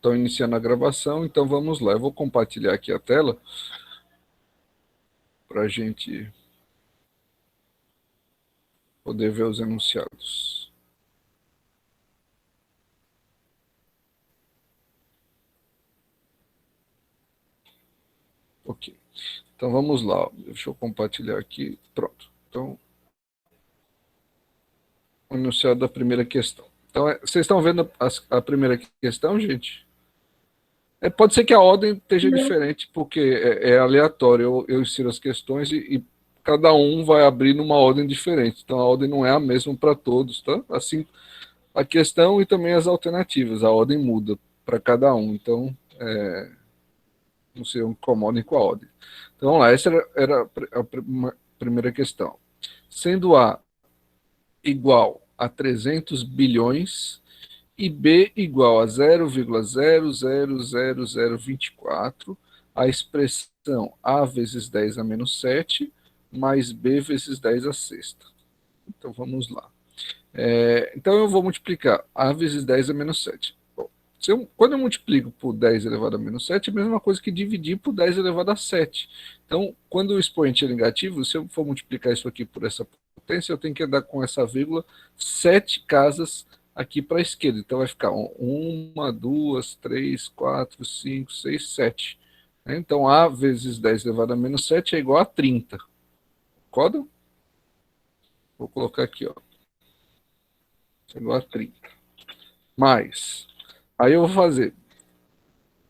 Estão iniciando a gravação, então vamos lá. Eu vou compartilhar aqui a tela para a gente poder ver os enunciados. Ok. Então vamos lá. Deixa eu compartilhar aqui. Pronto. Então, o enunciado da primeira questão. Então, vocês estão vendo a primeira questão, gente? Pode ser que a ordem esteja diferente, porque é aleatório. Eu insiro as questões e cada um vai abrir numa ordem diferente. Então, a ordem não é a mesma para todos, tá? Assim, a questão e também as alternativas. A ordem muda para cada um. Então, não se incomodem com a ordem. Então, vamos lá. Essa era a primeira questão. Sendo A igual a 300 bilhões e B igual a 0,0000024, a expressão A vezes 10 a menos 7 mais B vezes 10 a sexta. Então vamos lá. Então eu vou multiplicar A vezes 10 a menos 7. Bom, quando eu multiplico por 10 elevado a menos 7, é a mesma coisa que dividir por 10 elevado a 7. Então, quando o expoente é negativo, se eu for multiplicar isso aqui por essa potência, eu tenho que andar com essa vírgula 7 casas aqui para a esquerda. Então vai ficar 1, 2, 3, 4, 5, 6, 7. Então A vezes 10 elevado a menos 7 é igual a 30. Concorda? Vou colocar aqui, ó. É igual a 30. Mais. Aí eu vou fazer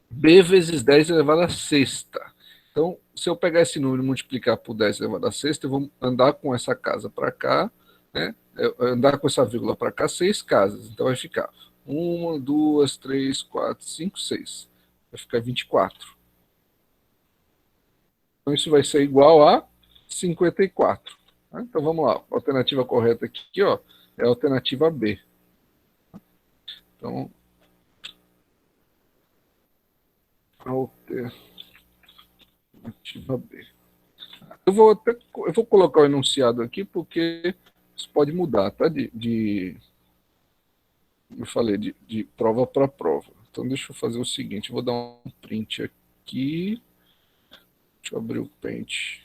B vezes 10 elevado a sexta. Então, se eu pegar esse número e multiplicar por 10 elevado a sexta, eu vou andar com essa casa para cá, né? Andar com essa vírgula para cá, 6 casas. Então vai ficar 1, 2, 3, 4, 5, 6. Vai ficar 24. Então isso vai ser igual a 54. Tá? Então vamos lá. A alternativa correta aqui, ó, é a alternativa B. Então, alternativa B. Eu vou colocar o enunciado aqui porque isso pode mudar, tá? Eu falei, de prova para prova. Então deixa eu fazer o seguinte, eu vou dar um print aqui. Deixa eu abrir o Paint.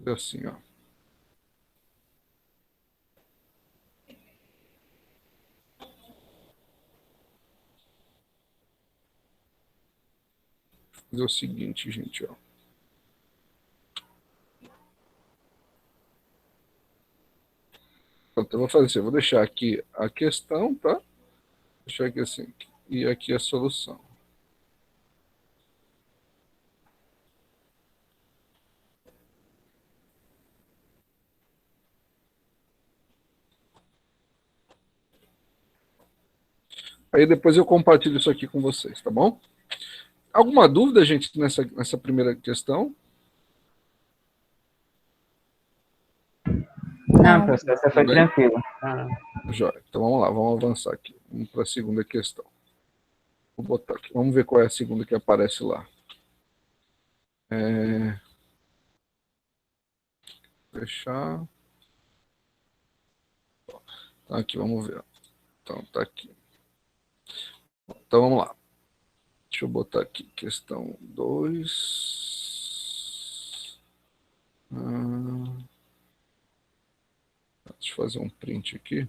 Assim, ó. Vou fazer o seguinte, gente, ó. Pronto, eu vou fazer assim, eu vou deixar aqui a questão, tá? Vou deixar aqui assim, e aqui a solução. Aí depois eu compartilho isso aqui com vocês, tá bom? Alguma dúvida, gente, nessa primeira questão? Não, professor, essa foi tranquila. Jóia. Então vamos lá, vamos avançar aqui. Vamos para a segunda questão. Vou botar aqui. Vamos ver qual é a segunda que aparece lá. Fechar. Tá aqui, vamos ver. Então tá aqui. Então vamos lá. Deixa eu botar aqui questão 2. Deixa eu fazer um print aqui.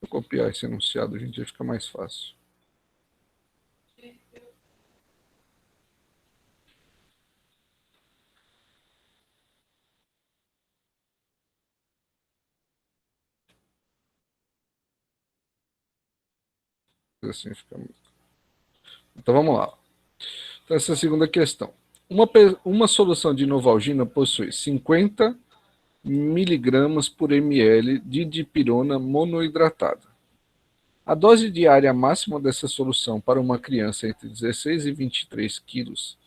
Vou copiar esse enunciado, gente, vai ficar mais fácil. Assim fica... Então vamos lá. Então, essa é a segunda questão. Uma solução de Novalgina possui 50 miligramas por ml de dipirona monoidratada. A dose diária máxima dessa solução para uma criança entre 16 e 23 quilos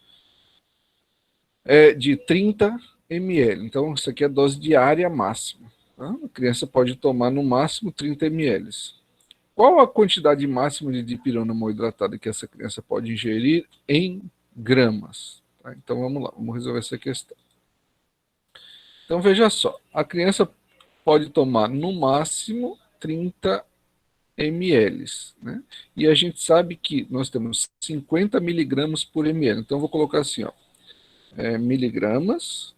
é de 30 ml. Então, isso aqui é a dose diária máxima. Tá? A criança pode tomar no máximo 30 ml. qual a quantidade máxima de dipirona monoidratada que essa criança pode ingerir em gramas? Tá? Então vamos lá, vamos resolver essa questão. Então veja só, a criança pode tomar no máximo 30 ml, né? E a gente sabe que nós temos 50 miligramas por ml. Então eu vou colocar assim, ó, miligramas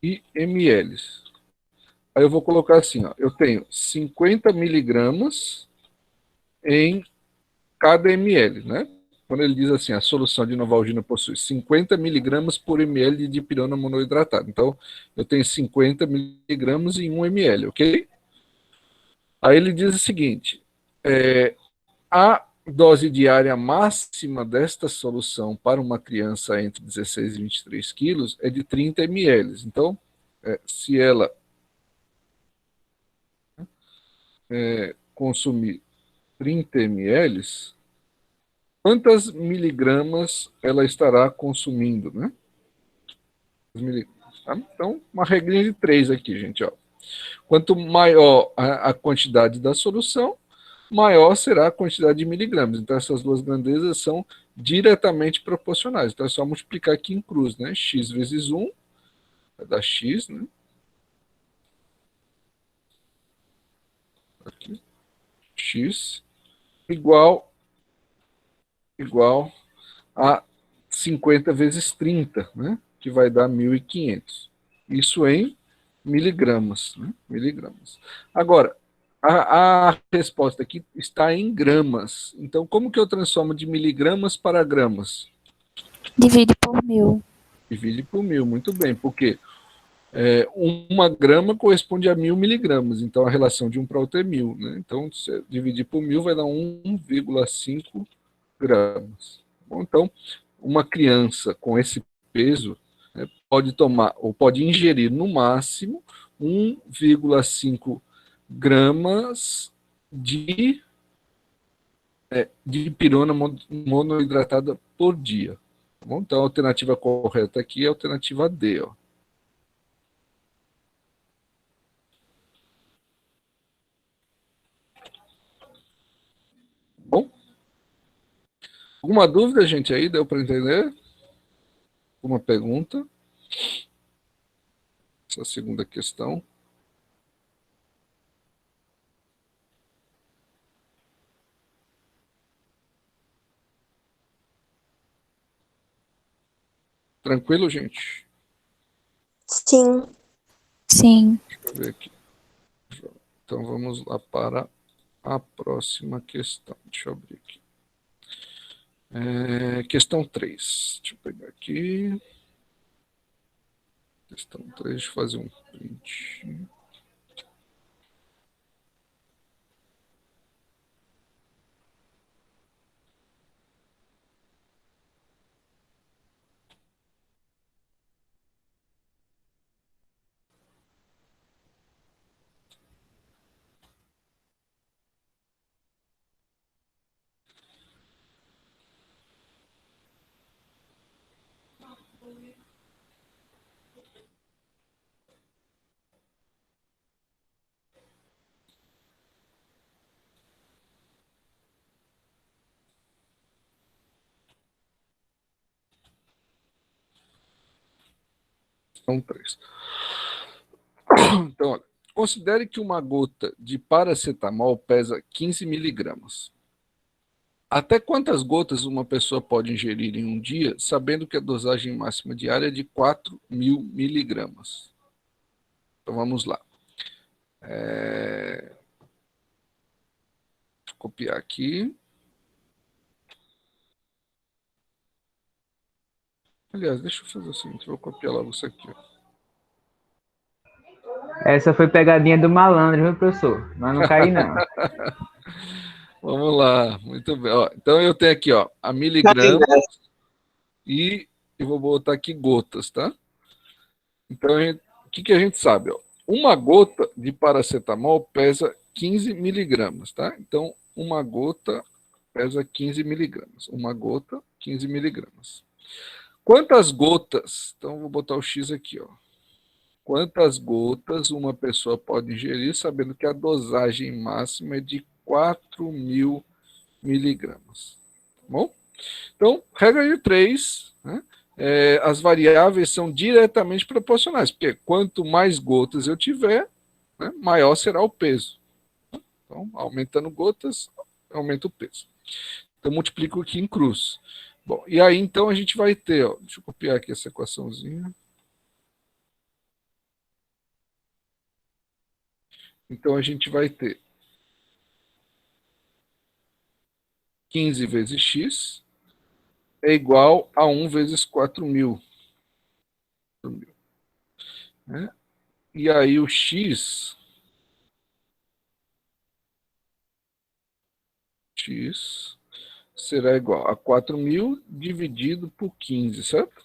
e ml. Aí eu vou colocar assim, ó, eu tenho 50 miligramas em cada ml, né? Quando ele diz assim, a solução de Novalgina possui 50 miligramas por ml de dipirona monoidratada. Então, eu tenho 50 miligramas em 1 ml, ok? Aí ele diz o seguinte, a dose diária máxima desta solução para uma criança entre 16 e 23 quilos é de 30 ml. Então, se ela consumir 30 ml, quantas miligramas ela estará consumindo, né? Tá? Então, uma regrinha de 3 aqui, gente. Ó. Quanto maior a quantidade da solução, maior será a quantidade de miligramas. Então, essas duas grandezas são diretamente proporcionais. Então, é só multiplicar aqui em cruz, né? X vezes 1, vai dar X, né? Aqui. X igual a 50 vezes 30, né? Que vai dar 1.500. Isso em miligramas, né? Miligramas. Agora, a resposta aqui está em gramas. Então, como que eu transformo de miligramas para gramas? Divide por 1.000. Divide por 1.000, muito bem, porque 1 grama corresponde a 1.000 miligramas, então a relação de um para outro é 1.000, né? Então, se você dividir por 1.000, vai dar 1,5 gramas. Bom, então, uma criança com esse peso, né, pode tomar, ou pode ingerir no máximo 1,5 gramas de pirona monoidratada por dia. Tá bom? Então, a alternativa correta aqui é a alternativa D. Ó. Bom? Alguma dúvida, gente, aí? Deu para entender? Alguma pergunta? Essa segunda questão. Tranquilo, gente? Sim. Sim. Deixa eu ver aqui. Então vamos lá para a próxima questão. Deixa eu abrir aqui. Questão 3. Deixa eu pegar aqui. Questão 3, deixa eu fazer um print. Questão 3. Então, olha, considere que uma gota de paracetamol pesa 15 miligramas. Até quantas gotas uma pessoa pode ingerir em um dia, sabendo que a dosagem máxima diária é de 4.000 miligramas? Então vamos lá. Vou copiar aqui. Aliás, deixa eu fazer o seguinte, vou copiar logo isso aqui. Ó. Essa foi pegadinha do malandro, viu, professor? Mas não caí, não. Vamos lá, muito bem. Ó, então eu tenho aqui, ó, a miligramas e eu vou botar aqui gotas, tá? Então, o que a gente sabe? Ó? Uma gota de paracetamol pesa 15 miligramas, tá? Então, uma gota pesa 15 miligramas. Uma gota, 15 miligramas. Quantas gotas? Então, vou botar o X aqui, ó. quantas gotas uma pessoa pode ingerir, sabendo que a dosagem máxima é de 4.000 miligramas. Tá bom? Então, regra de 3, né? As variáveis são diretamente proporcionais, porque quanto mais gotas eu tiver, né, maior será o peso. Então, aumentando gotas, aumenta o peso. Então, multiplico aqui em cruz. Bom, e aí, então, a gente vai ter, ó, deixa eu copiar aqui essa equaçãozinha. Então, a gente vai ter 15 vezes x é igual a 1 vezes 4.000. Né? E aí, o x será igual a 4.000 dividido por 15, certo?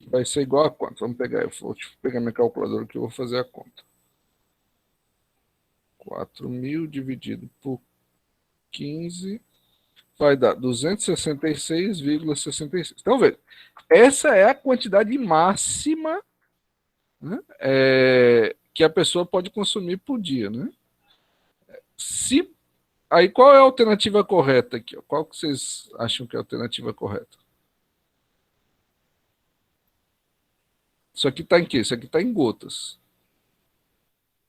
Vai ser igual a quanto? Vamos pegar, eu vou pegar minha calculadora que eu vou fazer a conta. 4.000 dividido por 15 vai dar 266,66. Então, veja, essa é a quantidade máxima, né, que a pessoa pode consumir por dia. Né? Aí, qual é a alternativa correta aqui? Qual que vocês acham que é a alternativa correta? Isso aqui está em quê? Isso aqui está em gotas.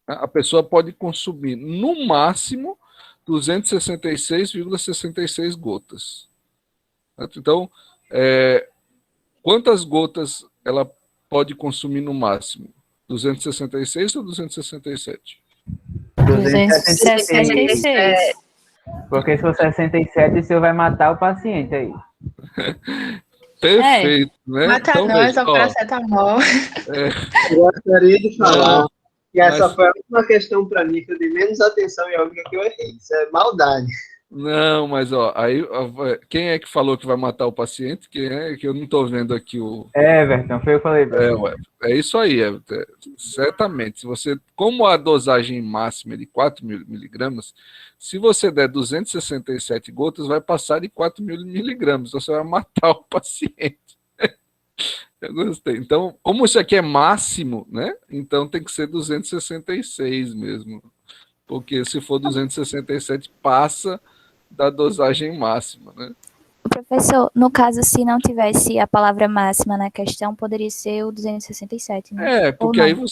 A pessoa pode consumir, no máximo, 266,66 gotas. Então, quantas gotas ela pode consumir no máximo? 266 ou 267? 266. Porque se for 67, o senhor vai matar o paciente aí. Perfeito, né? Mata Então, nós, veja, ó, paracetamol. Eu gostaria de falar que essa mas- foi a última questão para mim que eu dei menos atenção e a única que eu errei. Isso é maldade. Não, mas ó, aí quem é que falou que vai matar o paciente? Quem é que eu não estou vendo aqui o. Everton, foi eu que falei. É isso aí, certamente. Se você, como a dosagem máxima é de 4.000 miligramas, se você der 267 gotas, vai passar de 4.000 miligramas. Então você vai matar o paciente. Eu gostei. Então, como isso aqui é máximo, né? Então tem que ser 266 mesmo. Porque se for 267, passa da dosagem máxima, né? Professor, no caso, se não tivesse a palavra máxima na questão, poderia ser o 267, né? Porque Ou aí não?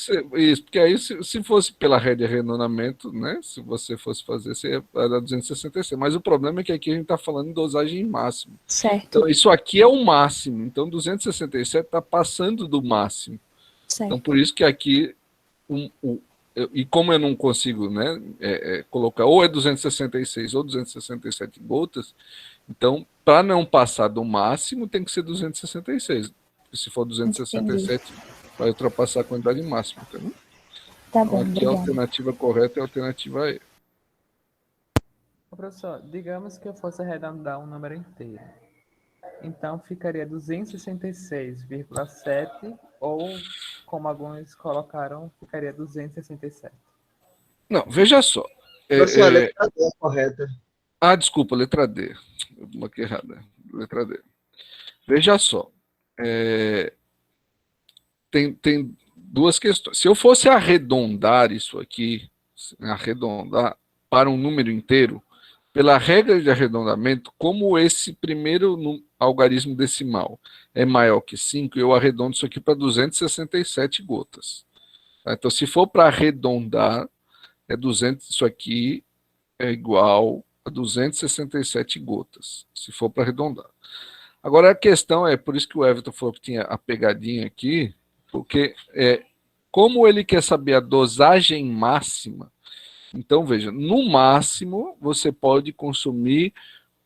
porque aí se fosse pela regra de arredondamento, né? Se você fosse fazer, você ia dar 266. Mas o problema é que aqui a gente está falando em dosagem máxima. Certo, Então, isso aqui é o máximo. Então, 267 está passando do máximo. Então, certo. por isso que aqui, e como eu não consigo, né, colocar ou é 266 ou 267 gotas, então, para não passar do máximo, tem que ser 266. Se for 267, vai ultrapassar a quantidade máxima. Entendeu? Tá Então, bom, aqui a obrigada. alternativa correta é a alternativa E. Professor, digamos que eu fosse arredondar um número inteiro. Então ficaria 266,7 ou, como alguns colocaram, ficaria 267. Não, veja só. Professor, a letra D é correta. Desculpa, letra D. Eu bloqueei errada. Letra D. Veja só. Tem duas questões. Se eu fosse arredondar isso aqui, arredondar para um número inteiro, pela regra de arredondamento, como esse primeiro algarismo decimal é maior que 5, eu arredondo isso aqui para 267 gotas. Tá? Então, se for para arredondar, 200, isso aqui é igual a 267 gotas, se for para arredondar. Agora a questão por isso que o Everton falou que tinha a pegadinha aqui, porque como ele quer saber a dosagem máxima, então veja, no máximo você pode consumir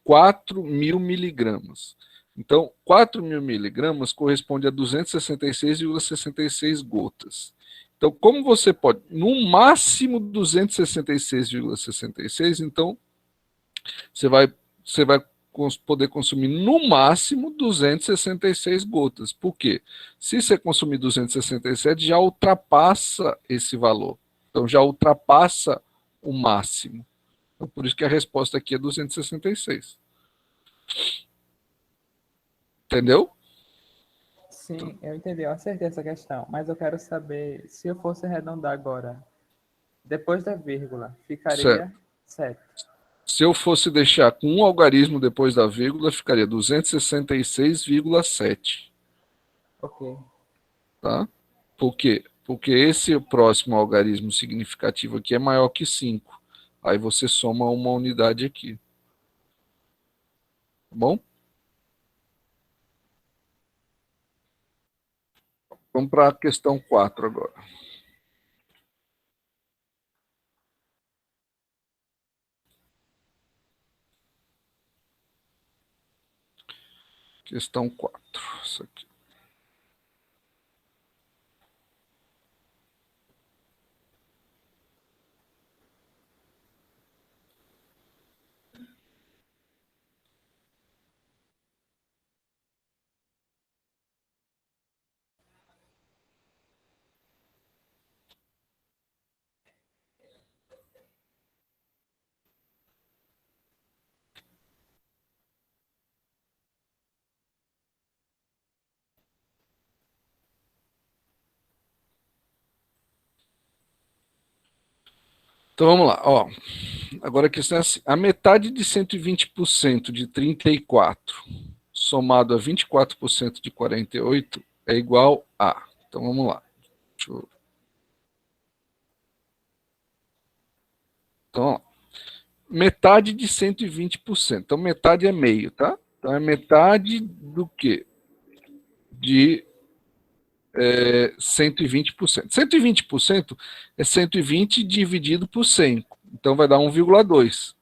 4.000 miligramas. Então, 4.000 miligramas corresponde a 266,66 gotas. Então, como você pode, no máximo 266,66, então você vai poder consumir no máximo 266 gotas. Por quê? Se você consumir 267, já ultrapassa esse valor. Então, já ultrapassa o máximo. Então, por isso que a resposta aqui é 266. Entendeu? Sim, eu entendi, eu acertei essa questão, mas eu quero saber, se eu fosse arredondar agora, depois da vírgula, Certo. ficaria 7. Se eu fosse deixar com um algarismo depois da vírgula, ficaria 266,7. Ok. Tá? Por quê? Porque esse próximo algarismo significativo aqui é maior que 5. Aí você soma uma unidade aqui. Tá bom? Vamos para a questão 4 agora. Questão 4. Isso aqui. Então vamos lá. Ó, agora a questão é assim: a metade de 120% de 34 somado a 24% de 48 é igual a. Então vamos lá. Então, ó, metade de 120%. Então metade é meio, tá? Então é metade do quê? De 120%. 120% é 120 dividido por 100. Então vai dar 1,2.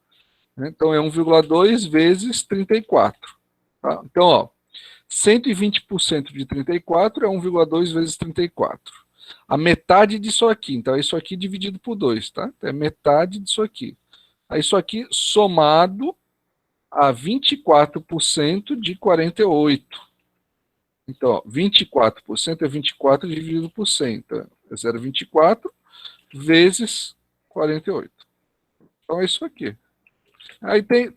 Né? Então é 1,2 vezes 34. Tá? Então, ó, 120% de 34 é 1,2 vezes 34. A metade disso aqui. Então é isso aqui dividido por 2. Tá? Então, é metade disso aqui. Aí isso aqui somado a 24% de 48. Então, ó, 24% é 24 dividido por 100. Então, é 0,24 vezes 48. Então, é isso aqui. Aí tem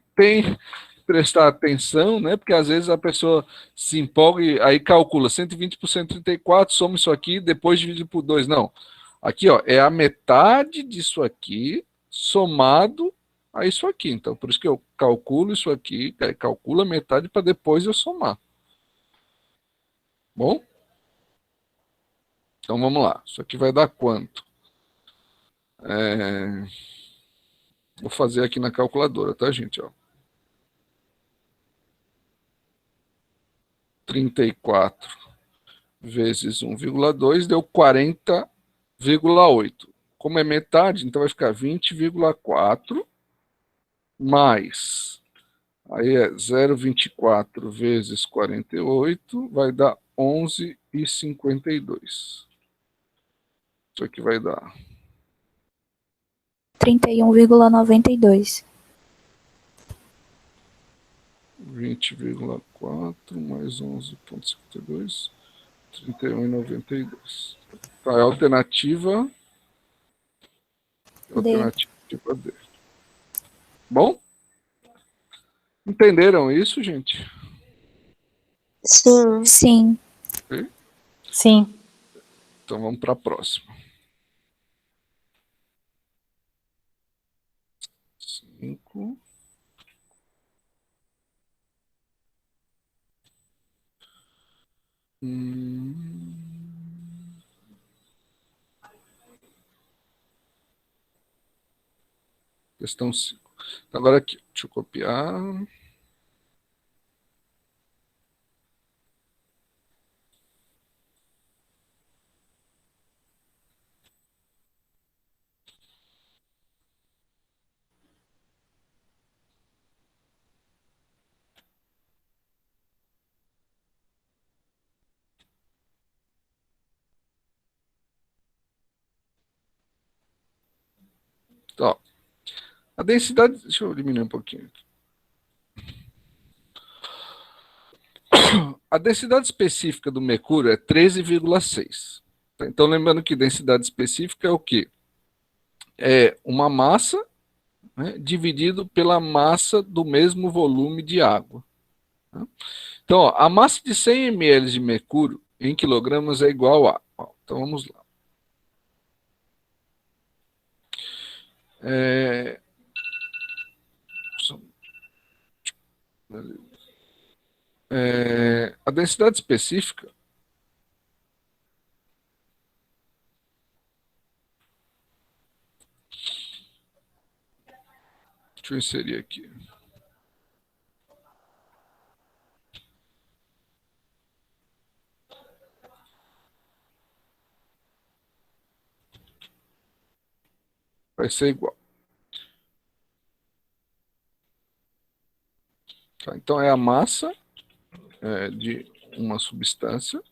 prestar atenção, né? Porque às vezes a pessoa se empolga e aí calcula 120% 34, soma isso aqui, depois divide por 2. Não. Aqui, ó, é a metade disso aqui somado a isso aqui. Então, por isso que eu calculo isso aqui, calculo a metade para depois eu somar. Bom? Então vamos lá. Isso aqui vai dar quanto? Vou fazer aqui na calculadora, tá, gente? Ó. 34 vezes 1,2 deu 40,8. Como é metade, então vai ficar 20,4 mais. Aí é 0,24 vezes 48 vai dar 11,52. Isso aqui vai dar 31,92. 20,4 mais 11,52, 31,92. Tá, é a alternativa D. Bom? Entenderam isso, gente? Sim. Sim. Ok? Sim. Então vamos para a próxima. 5. Questão 5. Então, agora aqui, deixa eu copiar. Então, a densidade. Deixa eu diminuir um pouquinho aqui. A densidade específica do mercúrio é 13,6. Então, lembrando que densidade específica é o quê? É uma massa, né, dividido pela massa do mesmo volume de água. Tá? Então, ó, a massa de 100 ml de mercúrio em quilogramas é igual a. Ó, então vamos lá. A densidade específica deixa eu inserir aqui. Vai ser igual. Tá, então é a massa de uma substância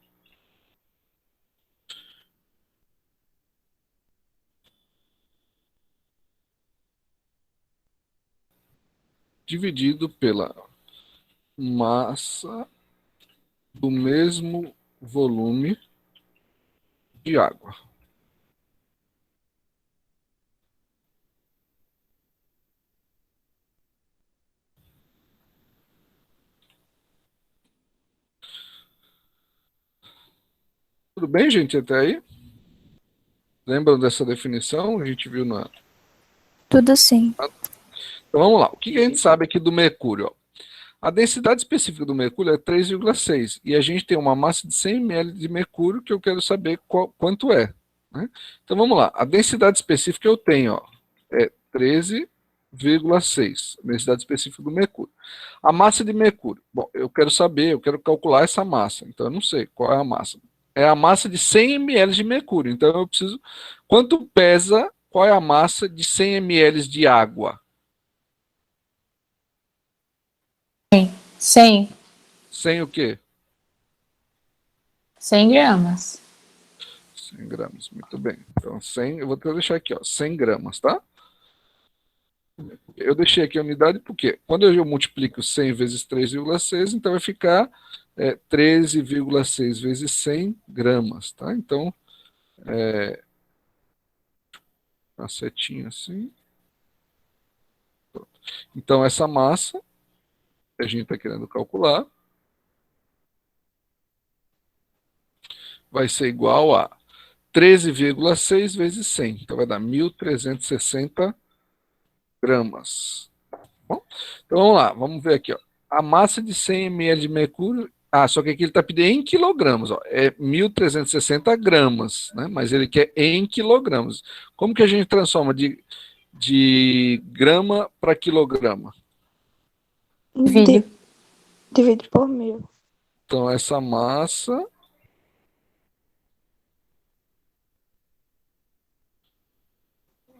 dividido pela massa do mesmo volume de água. Tudo bem, gente, até aí? Lembram dessa definição? A gente viu na. Tudo sim. Então vamos lá. O que a gente sabe aqui do mercúrio? Ó? A densidade específica do mercúrio é 3,6 e a gente tem uma massa de 100 ml de mercúrio que eu quero saber quanto é. Né? Então vamos lá. A densidade específica eu tenho, ó, é 13,6, a densidade específica do mercúrio. A massa de mercúrio, bom, eu quero saber, eu quero calcular essa massa, então eu não sei qual é a massa. É a massa de 100 ml de mercúrio, então eu preciso, quanto pesa, qual é a massa de 100 ml de água? 100, 100 o quê? 100 gramas. 100 gramas, muito bem. Então 100, eu vou até deixar aqui, ó, 100 gramas, tá? Eu deixei aqui a unidade porque quando eu multiplico 100 vezes 3,6, então vai ficar 13,6 vezes 100 gramas, tá? Então, uma setinha assim. Então, essa massa que a gente está querendo calcular vai ser igual a 13,6 vezes 100. Então, vai dar 1.360 gramas. Bom, então, vamos lá. Vamos ver aqui. Ó. A massa de 100 ml de mercúrio. Ah, só que aqui ele está pedindo em quilogramas. Ó. É 1.360 gramas, né? Mas ele quer em quilogramas. Como que a gente transforma de grama para quilograma? Divide. Divide por 1000. Então, essa massa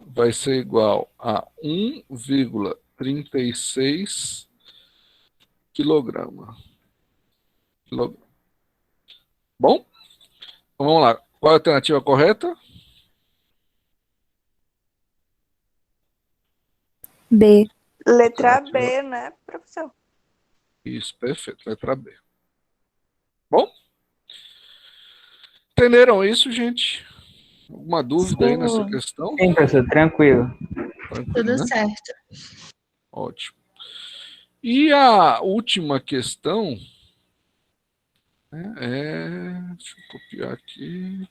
vai ser igual a 1,36 quilograma. Bom, então vamos lá. Qual é a alternativa correta? B. Letra B, né, professor? Isso, perfeito. Letra B. Bom, entenderam isso, gente? Alguma dúvida aí nessa Sim. questão? Sim, professor, tranquilo. Tranquilo, Tudo né? certo. Ótimo. E a última questão deixa eu copiar aqui.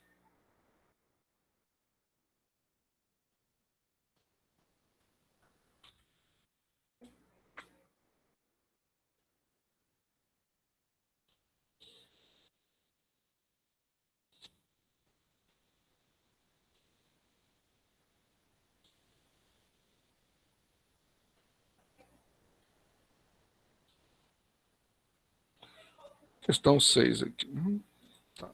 Questão 6 aqui. Tá.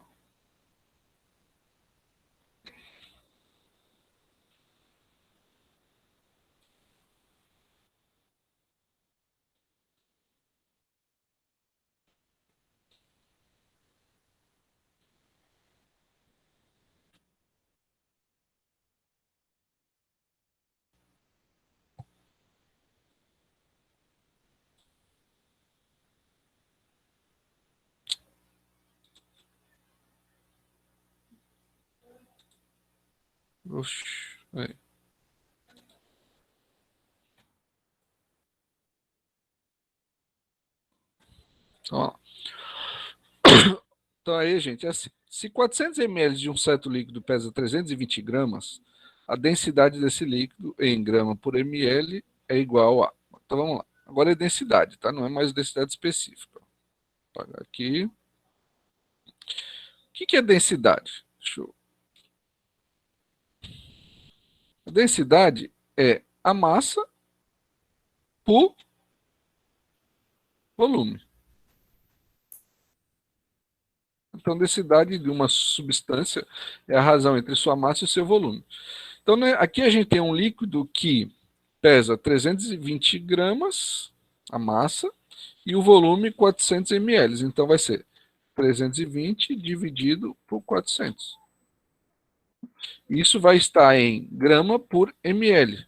Oxi, aí. Então, ó. Então aí, gente, é assim, se 400 ml de um certo líquido pesa 320 gramas, a densidade desse líquido em grama por ml é igual a... Então vamos lá. Agora é densidade, tá? Não é mais densidade específica. Vou apagar aqui. O que é densidade? Deixa eu... A densidade é a massa por volume. Então, densidade de uma substância é a razão entre sua massa e seu volume. Então, né, aqui a gente tem um líquido que pesa 320 gramas, a massa, e o volume 400 ml. Então, vai ser 320 dividido por 400. Isso vai estar em grama por ml.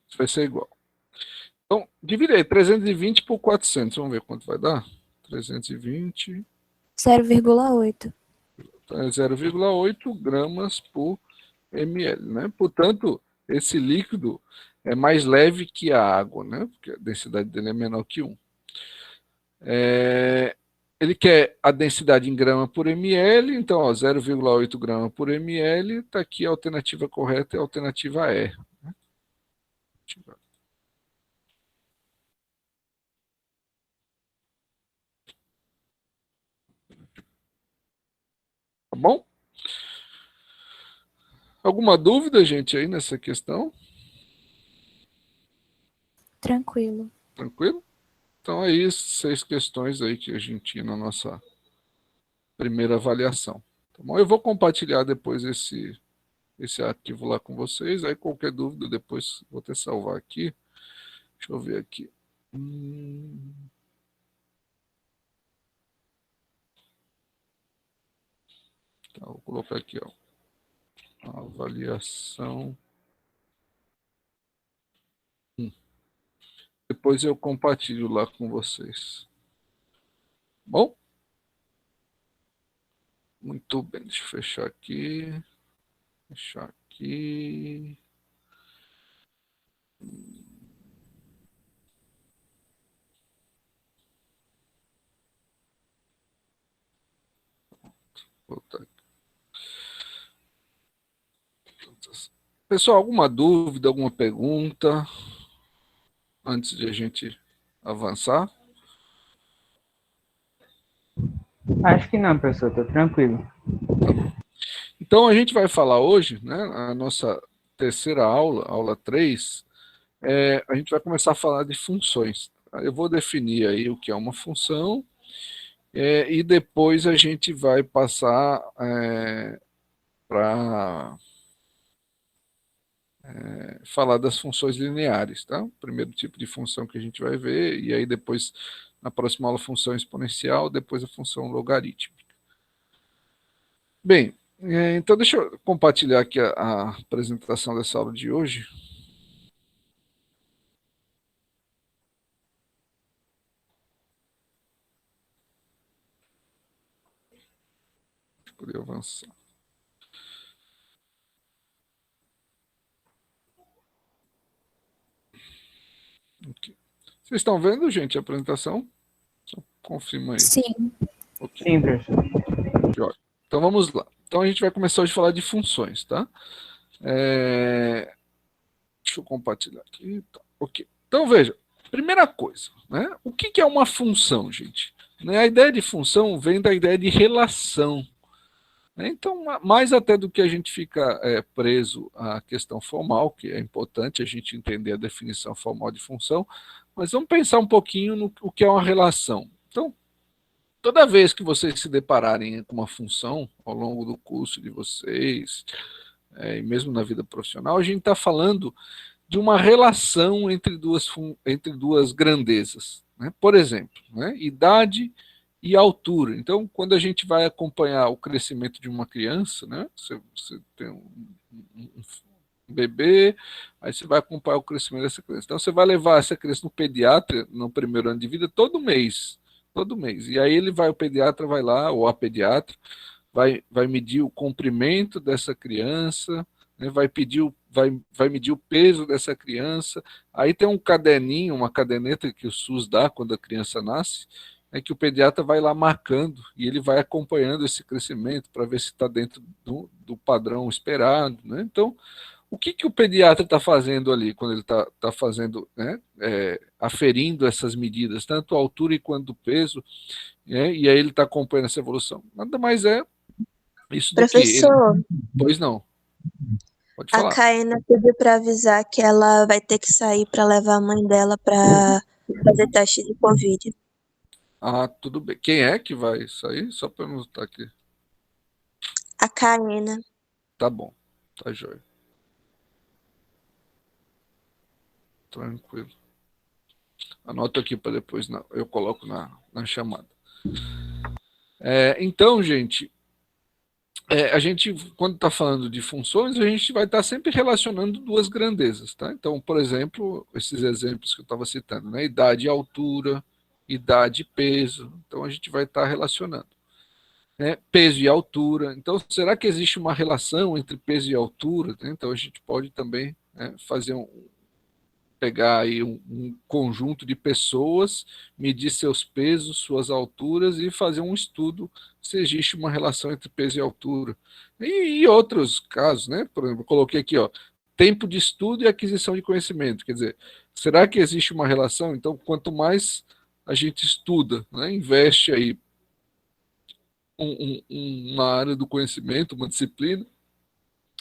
Isso vai ser igual. Então, divide aí 320 por 400. Vamos ver quanto vai dar. 320... 0,8. Então, é 0,8 gramas por ml, né? Portanto, esse líquido é mais leve que a água, né? Porque a densidade dele é menor que 1. Ele quer a densidade em grama por ml, então 0,8 grama por ml, está aqui a alternativa correta, é a alternativa E. Né? Tá bom? Alguma dúvida, gente, aí nessa questão? Tranquilo. Tranquilo? Então, aí, 6 questões aí que a gente tinha na nossa primeira avaliação. Tá bom? Eu vou compartilhar depois esse arquivo lá com vocês. Aí, qualquer dúvida, depois vou até salvar aqui. Deixa eu ver aqui. Tá, vou colocar aqui, ó. Avaliação. Depois eu compartilho lá com vocês. Bom? Muito bem, deixa eu fechar aqui. Fechar aqui. Voltar aqui. Pessoal, alguma dúvida, alguma pergunta antes de a gente avançar? Acho que não, professor, estou tranquilo. Então, a gente vai falar hoje, né, a nossa terceira aula, aula 3, a gente vai começar a falar de funções. Eu vou definir aí o que é uma função, e depois a gente vai passar para falar das funções lineares, tá? O primeiro tipo de função que a gente vai ver, e aí depois, na próxima aula, função exponencial, depois a função logarítmica. Bem, então deixa eu compartilhar aqui a apresentação dessa aula de hoje. Poder avançar. Okay. Vocês estão vendo, gente, a apresentação? Só confirma aí. Sim. Okay. Sim, professor. Então vamos lá. Então a gente vai começar hoje a falar de funções, tá? Deixa eu compartilhar aqui. Tá. Ok. Então veja, primeira coisa, né? O que é uma função, gente? A ideia de função vem da ideia de relação. Então, mais até do que a gente fica preso à questão formal, que é importante a gente entender a definição formal de função, mas vamos pensar um pouquinho no que é uma relação. Então, toda vez que vocês se depararem com uma função ao longo do curso de vocês, e mesmo na vida profissional, a gente está falando de uma relação entre duas grandezas. Né? Por exemplo, né? Idade e altura. Então, quando a gente vai acompanhar o crescimento de uma criança, né? Você tem um bebê, Aí você vai acompanhar o crescimento dessa criança. Então você vai levar essa criança no pediatra no primeiro ano de vida todo mês. Todo mês. E aí o pediatra vai lá, ou a pediatra, vai medir o comprimento dessa criança, né, vai medir o peso dessa criança. Aí tem um caderninho, uma caderneta que o SUS dá quando a criança nasce, que o pediatra vai lá marcando e ele vai acompanhando esse crescimento para ver se está dentro do padrão esperado. Né? Então, o que o pediatra está fazendo ali quando ele está fazendo, né, aferindo essas medidas, tanto a altura quanto o peso, né, e aí ele está acompanhando essa evolução? Nada mais é isso do que ele... Professor, Pois não. Pode a falar. Caena pediu para avisar que ela vai ter que sair para levar a mãe dela para fazer teste de Covid. Ah, tudo bem. Quem é que vai sair? Só para eu anotar aqui. A Caena. Tá bom. Tá jóia. Tranquilo. Anoto aqui para depois eu coloco na chamada. Então, gente, a gente, quando está falando de funções, a gente vai estar sempre relacionando duas grandezas. Tá? Então, por exemplo, esses exemplos que eu estava citando, né? Idade e altura, idade e peso. Então, a gente vai estar relacionando. Né? Peso e altura. Então, será que existe uma relação entre peso e altura? Então, a gente pode também, né, pegar aí um conjunto de pessoas, medir seus pesos, suas alturas e fazer um estudo se existe uma relação entre peso e altura. E outros casos, né? Por exemplo, eu coloquei aqui, tempo de estudo e aquisição de conhecimento. Quer dizer, será que existe uma relação? Então, quanto mais a gente estuda, né, investe aí uma área do conhecimento, uma disciplina,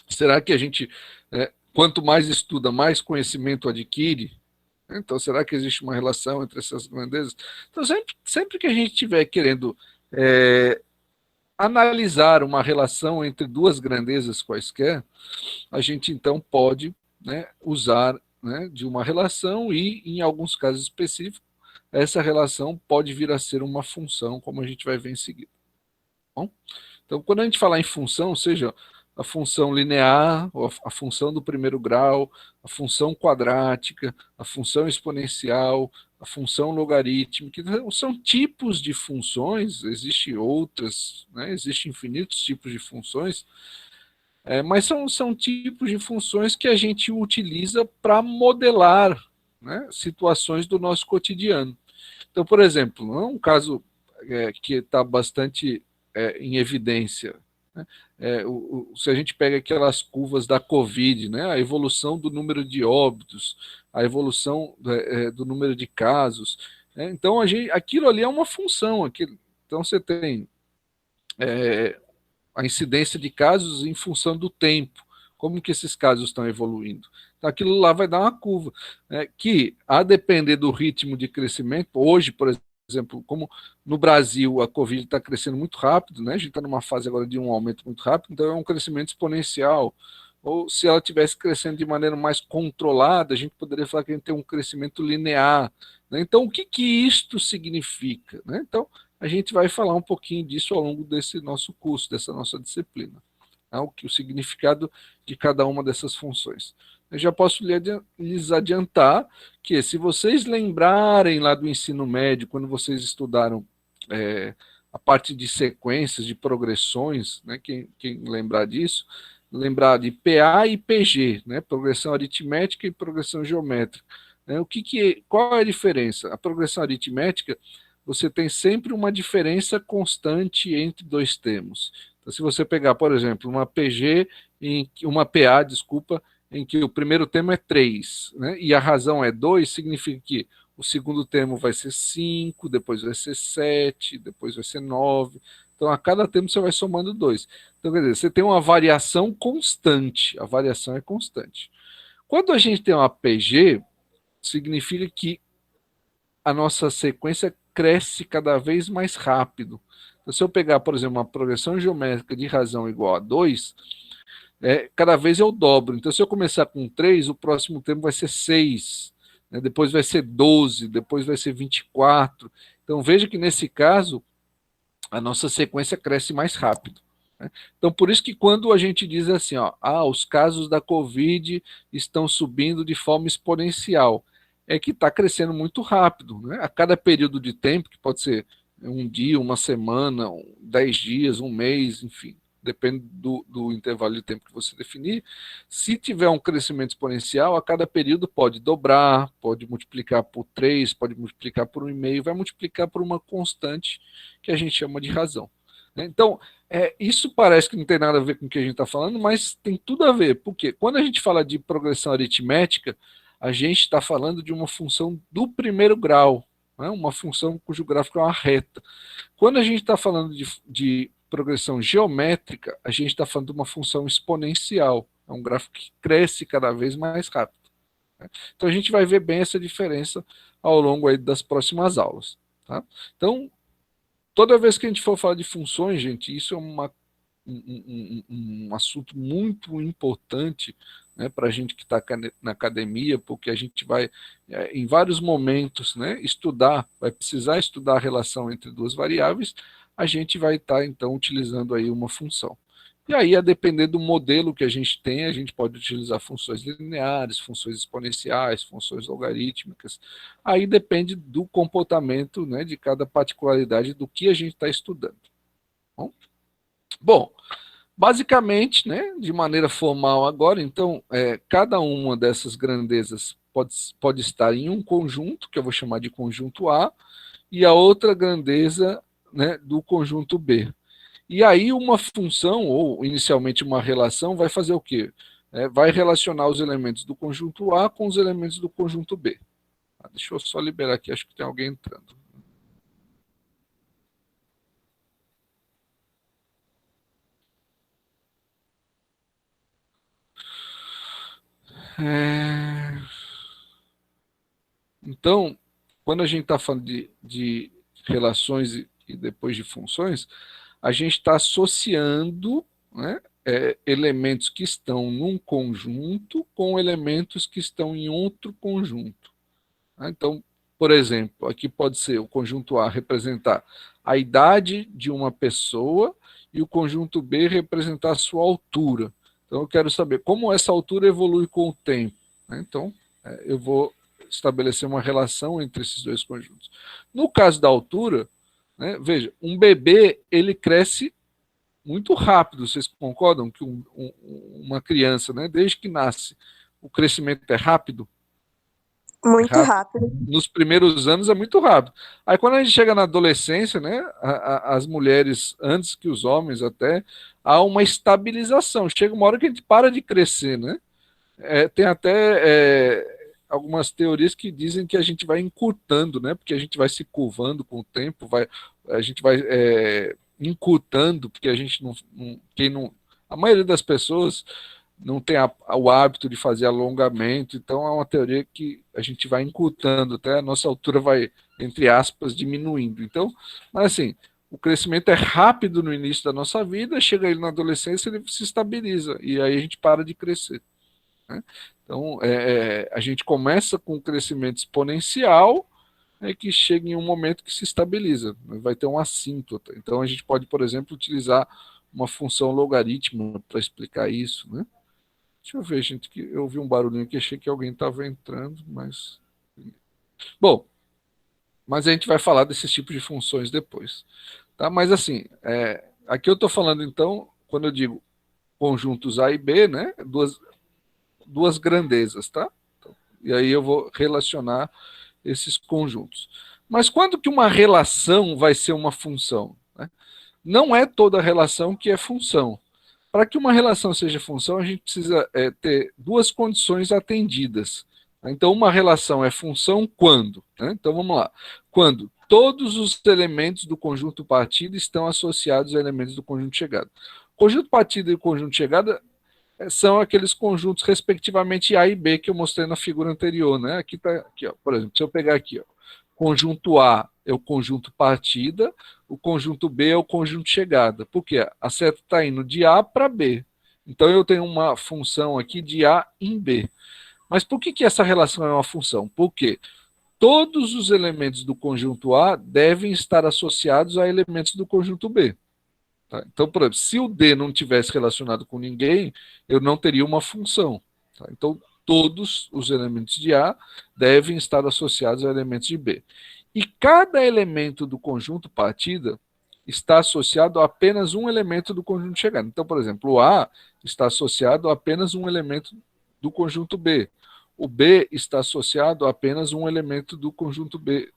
será que a gente... quanto mais estuda, mais conhecimento adquire? Então, será que existe uma relação entre essas grandezas? Então, sempre que a gente estiver querendo analisar uma relação entre duas grandezas quaisquer, a gente, então, pode, né, usar, né, de uma relação e, em alguns casos específicos, essa relação pode vir a ser uma função, como a gente vai ver em seguida. Bom? Então, quando a gente falar em função, seja a função linear, a função do primeiro grau, a função quadrática, a função exponencial, a função logarítmica, são tipos de funções, existem outras, né? Existem infinitos tipos de funções, mas são tipos de funções que a gente utiliza para modelar, né, situações do nosso cotidiano. Então, por exemplo, um caso que está bastante em evidência, né? Se a gente pega aquelas curvas da Covid, né? A evolução do número de óbitos, a evolução do número de casos, né? Então, aquilo ali é uma função. Então, você tem a incidência de casos em função do tempo, como que esses casos estão evoluindo. Então, aquilo lá vai dar uma curva, né? Que, a depender do ritmo de crescimento, hoje, por exemplo, como no Brasil a Covid está crescendo muito rápido, né? A gente está numa fase agora de um aumento muito rápido, então é um crescimento exponencial. Ou se ela estivesse crescendo de maneira mais controlada, a gente poderia falar que a gente tem um crescimento linear. Né? Então, o que isto significa? Né? Então, a gente vai falar um pouquinho disso ao longo desse nosso curso, dessa nossa disciplina. Né? O significado de cada uma dessas funções. Eu já posso lhes adiantar que, se vocês lembrarem lá do ensino médio, quando vocês estudaram a parte de sequências, de progressões, né, quem lembrar disso, lembrar de PA e PG, né, progressão aritmética e progressão geométrica. Né, qual é a diferença? A progressão aritmética, você tem sempre uma diferença constante entre dois termos. Então, se você pegar, por exemplo, uma PA, desculpa, em que o primeiro termo é 3, né, e a razão é 2, significa que o segundo termo vai ser 5, depois vai ser 7, depois vai ser 9. Então, a cada termo você vai somando 2. Então, quer dizer, você tem uma variação constante. A variação é constante. Quando a gente tem uma PG, significa que a nossa sequência cresce cada vez mais rápido. Então, se eu pegar, por exemplo, uma progressão geométrica de razão igual a 2, cada vez eu dobro. Então, se eu começar com 3, o próximo termo vai ser 6, né? Depois vai ser 12, depois vai ser 24. Então, veja que nesse caso, a nossa sequência cresce mais rápido. né? Então, por isso que quando a gente diz assim, ó, os casos da Covid estão subindo de forma exponencial, é que está crescendo muito rápido, né? A cada período de tempo, que pode ser um dia, uma semana, 10 dias, um mês, enfim, depende do intervalo de tempo que você definir. Se tiver um crescimento exponencial, a cada período pode dobrar, pode multiplicar por 3, pode multiplicar por 1,5, vai multiplicar por uma constante que a gente chama de razão. Então, isso parece que não tem nada a ver com o que a gente está falando, mas tem tudo a ver, porque quando a gente fala de progressão aritmética, a gente está falando de uma função do primeiro grau, né? Uma função cujo gráfico é uma reta. Quando a gente está falando de progressão geométrica, a gente está falando de uma função exponencial, é um gráfico que cresce cada vez mais rápido, né? Então a gente vai ver bem essa diferença ao longo aí das próximas aulas, tá? Então, toda vez que a gente for falar de funções, gente, isso é um assunto muito importante, né, para a gente que está na academia, porque a gente vai, em vários momentos, né, vai precisar estudar a relação entre duas variáveis, a gente vai estar, então, utilizando aí uma função. E aí, a depender do modelo que a gente tem, a gente pode utilizar funções lineares, funções exponenciais, funções logarítmicas. Aí depende do comportamento, né, de cada particularidade do que a gente está estudando. Bom, basicamente, né, de maneira formal agora, então, cada uma dessas grandezas pode estar em um conjunto, que eu vou chamar de conjunto A, e a outra grandeza, né, do conjunto B. E aí uma função, ou inicialmente uma relação, vai fazer o quê? Vai relacionar os elementos do conjunto A com os elementos do conjunto B. Deixa eu só liberar aqui, acho que tem alguém entrando. Então, quando a gente está falando de relações e depois de funções, a gente está associando, né, elementos que estão num conjunto com elementos que estão em outro conjunto. Então, por exemplo, aqui pode ser o conjunto A representar a idade de uma pessoa e o conjunto B representar a sua altura. Então, eu quero saber como essa altura evolui com o tempo, né? Então, eu vou estabelecer uma relação entre esses dois conjuntos. No caso da altura, né, veja, um bebê, ele cresce muito rápido. Vocês concordam que uma criança, né, desde que nasce, o crescimento é rápido? Muito rápido. Nos primeiros anos é muito rápido. Aí quando a gente chega na adolescência, né, as mulheres, antes que os homens até, há uma estabilização. Chega uma hora que a gente para de crescer, né? Tem até algumas teorias que dizem que a gente vai encurtando, né? Porque a gente vai se curvando com o tempo, a gente vai encurtando, porque a gente a maioria das pessoas não tem o hábito de fazer alongamento, então é uma teoria que a gente vai encurtando, até a nossa altura vai, entre aspas, diminuindo. Então, mas assim, o crescimento é rápido no início da nossa vida, chega ele na adolescência, ele se estabiliza, e aí a gente para de crescer, né? Então, a gente começa com um crescimento exponencial, que chega em um momento que se estabiliza, vai ter um assíntota. Então, a gente pode, por exemplo, utilizar uma função logarítmica para explicar isso, né? Deixa eu ver, gente, que eu ouvi um barulhinho aqui, achei que alguém estava entrando, mas... Bom, mas a gente vai falar desses tipos de funções depois, tá? Mas assim, aqui eu estou falando, então, quando eu digo conjuntos A e B, né, duas grandezas, tá? E aí eu vou relacionar esses conjuntos. Mas quando que uma relação vai ser uma função, né? Não é toda relação que é função. Para que uma relação seja função, a gente precisa ter duas condições atendidas. Então, uma relação é função quando? Né? Então, vamos lá. Quando todos os elementos do conjunto partida estão associados a elementos do conjunto chegada. Conjunto partida e conjunto chegada são aqueles conjuntos, respectivamente, A e B, que eu mostrei na figura anterior, né? Aqui está, aqui, ó, por exemplo, se eu pegar aqui, ó, conjunto A é o conjunto partida, o conjunto B é o conjunto chegada. Por quê? A seta está indo de A para B. Então, eu tenho uma função aqui de A em B. Mas por que essa relação é uma função? Porque todos os elementos do conjunto A devem estar associados a elementos do conjunto B. Tá? Então, por exemplo, se o D não tivesse relacionado com ninguém, eu não teria uma função. Tá? Então, todos os elementos de A devem estar associados a elementos de B. E cada elemento do conjunto partida está associado a apenas um elemento do conjunto chegada. Então, por exemplo, o A está associado a apenas um elemento do conjunto B. O B está associado a apenas um elemento do conjunto B.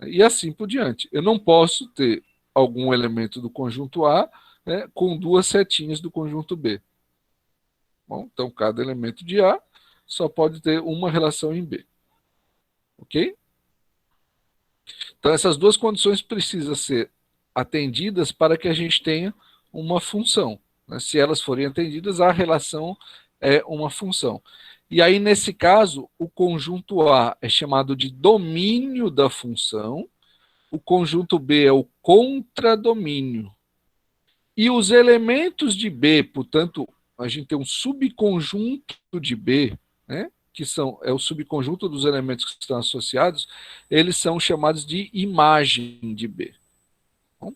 E assim por diante. Eu não posso ter algum elemento do conjunto A, né, com duas setinhas do conjunto B. Bom, então, cada elemento de A só pode ter uma relação em B. Ok? Então, essas duas condições precisam ser atendidas para que a gente tenha uma função. Né? Se elas forem atendidas, a relação é uma função. E aí, nesse caso, o conjunto A é chamado de domínio da função, o conjunto B é o contradomínio. E os elementos de B, portanto, a gente tem um subconjunto de B, né, que é o subconjunto dos elementos que estão associados, eles são chamados de imagem de B. Bom,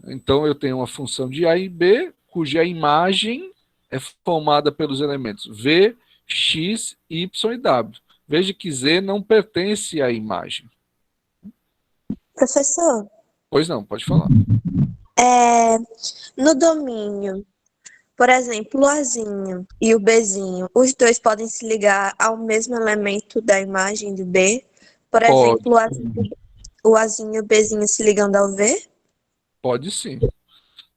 então, eu tenho uma função de A e B, cuja imagem é formada pelos elementos V, X, Y e W. Veja que Z não pertence à imagem. Professor, Pois não, pode falar. no domínio, por exemplo, o Azinho e o Bzinho, os dois podem se ligar ao mesmo elemento da imagem de B? Por Pode. exemplo, o Azinho e o Bzinho se ligando ao V? Pode sim.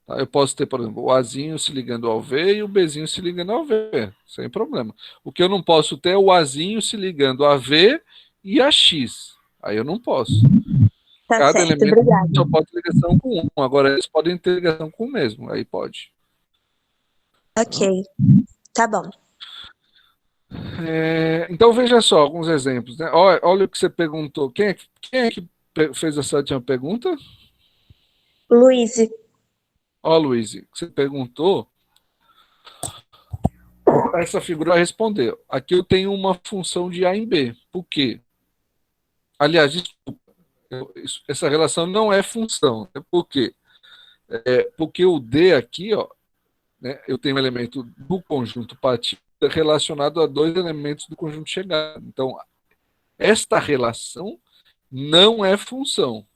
Tá? Eu posso ter, por exemplo, o Azinho se ligando ao V e o Bzinho se ligando ao V, sem problema. O que eu não posso ter é o Azinho se ligando a V e a X. Aí eu não posso. Tá Cada certo, elemento obrigada. só pode ter ligação com um. Agora eles podem ter ligação com o mesmo. Aí pode. Ok, tá bom. Então veja só alguns exemplos. Né? Olha o que você perguntou. Quem é que fez essa última pergunta? Luiz, Ó, Luiz, que você perguntou, essa figura vai responder. Aqui eu tenho uma função de A em B. Por quê? Aliás, desculpa, essa relação não é função. Né? Por quê? Porque o D aqui, ó, né, eu tenho um elemento do conjunto partida relacionado a dois elementos do conjunto chegado. Então, esta relação não é função.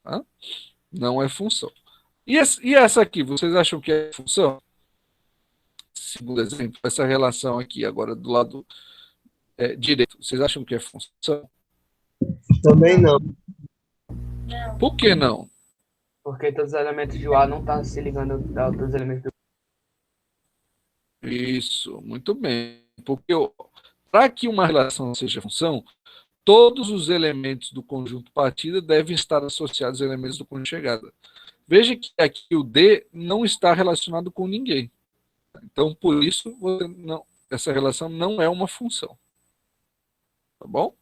Tá? Não é função. E essa aqui, vocês acham que é função? Segundo exemplo, essa relação aqui, agora do lado direito, vocês acham que é função? Também não. Por que não? Porque todos os elementos de A não estão se ligando a outros elementos do... Isso, muito bem. Porque para que uma relação seja função, todos os elementos do conjunto partida devem estar associados a elementos do conjunto chegada. Veja que aqui o D não está relacionado com ninguém. Então, por isso, essa relação não é uma função. Tá bom?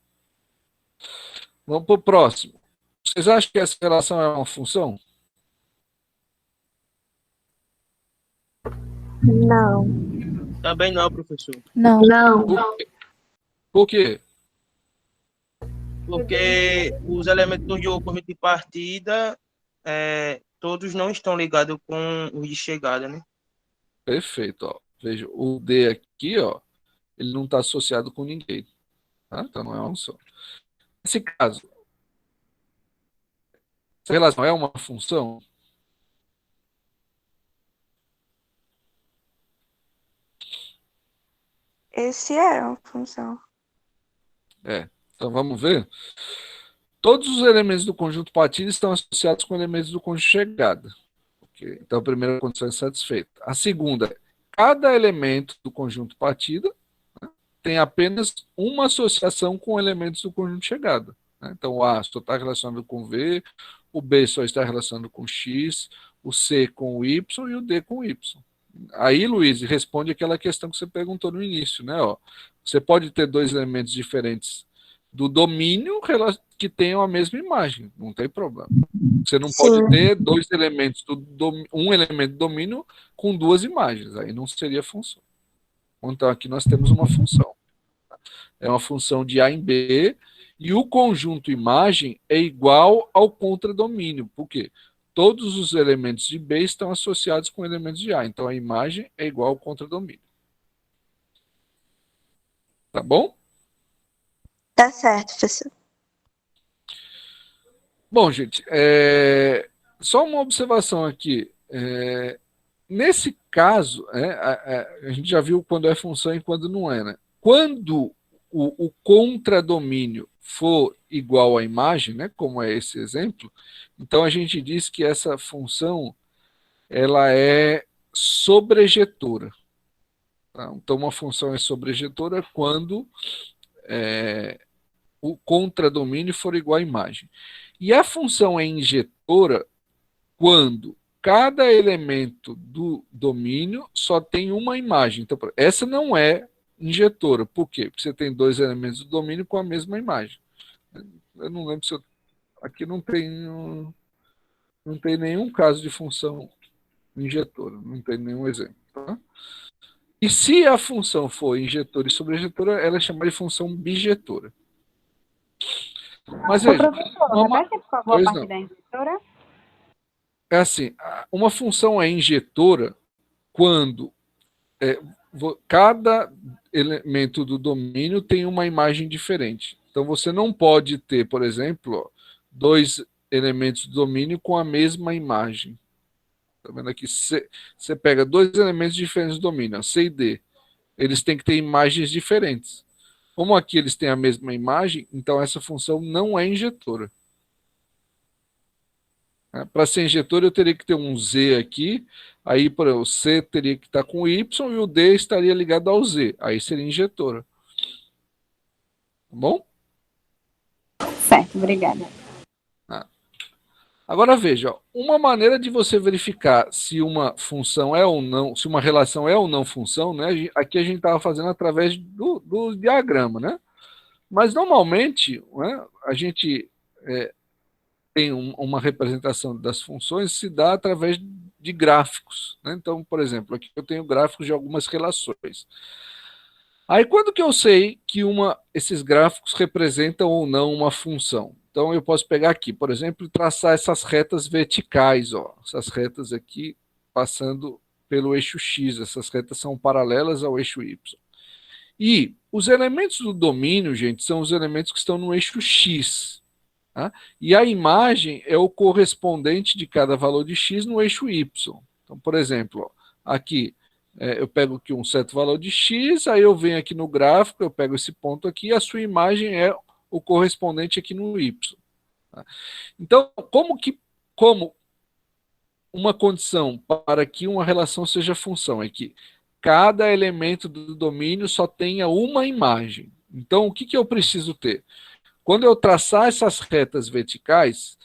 Vamos para o próximo. Vocês acham que essa relação é uma função? não. Também não, professor. Não. Não. Por quê? Porque os elementos do conjunto de partida, todos não estão ligados com os de chegada, né? Perfeito. Ó. Veja, o D aqui, ó, ele não está associado com ninguém. Tá? Então não é uma função. Nesse caso, essa relação é uma função? Esse é uma função. Então vamos ver. Todos os elementos do conjunto partida estão associados com elementos do conjunto chegada. Okay? Então a primeira condição é satisfeita. A segunda, cada elemento do conjunto partida, né, tem apenas uma associação com elementos do conjunto chegada. Né? Então o A só está relacionado com V, o B só está relacionado com X, o C com o Y e o D com o Y. Aí, Luiz, responde aquela questão que você perguntou no início, né? Ó, você pode ter dois elementos diferentes do domínio que tenham a mesma imagem, não tem problema. Você não pode ter dois elementos um elemento do domínio com duas imagens, aí não seria função. Então aqui nós temos uma função. É uma função de A em B, e o conjunto imagem é igual ao contradomínio. Por quê? todos os elementos de B estão associados com elementos de A. Então, a imagem é igual ao contradomínio. Tá bom? Tá certo, professor. Bom, gente, só uma observação aqui. Nesse caso, a gente já viu quando é função e quando não é, né? Quando o contradomínio for igual à imagem, né, como é esse exemplo, então a gente diz que essa função ela é sobrejetora. Tá? Então, uma função é sobrejetora quando o contradomínio for igual à imagem. E a função é injetora quando cada elemento do domínio só tem uma imagem. Então, essa não é injetora. Por quê? Porque você tem dois elementos do domínio com a mesma imagem. Eu não lembro se eu... Aqui não tem nenhum caso de função injetora, não tem nenhum exemplo. Tá? E se a função for injetora e sobrejetora, ela é chamada de função bijetora. Mas veja, repete, por favor, a parte da injetora. É assim, uma função é injetora quando cada elemento do domínio tem uma imagem diferente. Então, você não pode ter, por exemplo, dois elementos do domínio com a mesma imagem. Está vendo aqui? Você pega dois elementos diferentes do domínio, C e D. Eles têm que ter imagens diferentes. Como aqui eles têm a mesma imagem, então essa função não é injetora. Para ser injetora, eu teria que ter um Z aqui, aí o C teria que estar com Y e o D estaria ligado ao Z. Aí seria injetora. Tá bom? Certo, obrigada. Agora veja, uma maneira de você verificar se uma função é ou não, se uma relação é ou não função, né? Aqui a gente estava fazendo através do diagrama, né? Mas normalmente, né, a gente tem uma representação das funções se dá através de gráficos, né? Então, por exemplo, aqui eu tenho gráficos de algumas relações. Aí, quando que eu sei que esses gráficos representam ou não uma função? Então, eu posso pegar aqui, por exemplo, e traçar essas retas verticais, ó, essas retas aqui passando pelo eixo X, essas retas são paralelas ao eixo Y. E os elementos do domínio, gente, são os elementos que estão no eixo X. Tá? E a imagem é o correspondente de cada valor de X no eixo Y. Então, por exemplo, ó, aqui, eu pego aqui um certo valor de X, aí eu venho aqui no gráfico, eu pego esse ponto aqui, e a sua imagem é o correspondente aqui no Y. Tá? Então, como uma condição para que uma relação seja função é que cada elemento do domínio só tenha uma imagem. Então, o que eu preciso ter? Quando eu traçar essas retas verticais,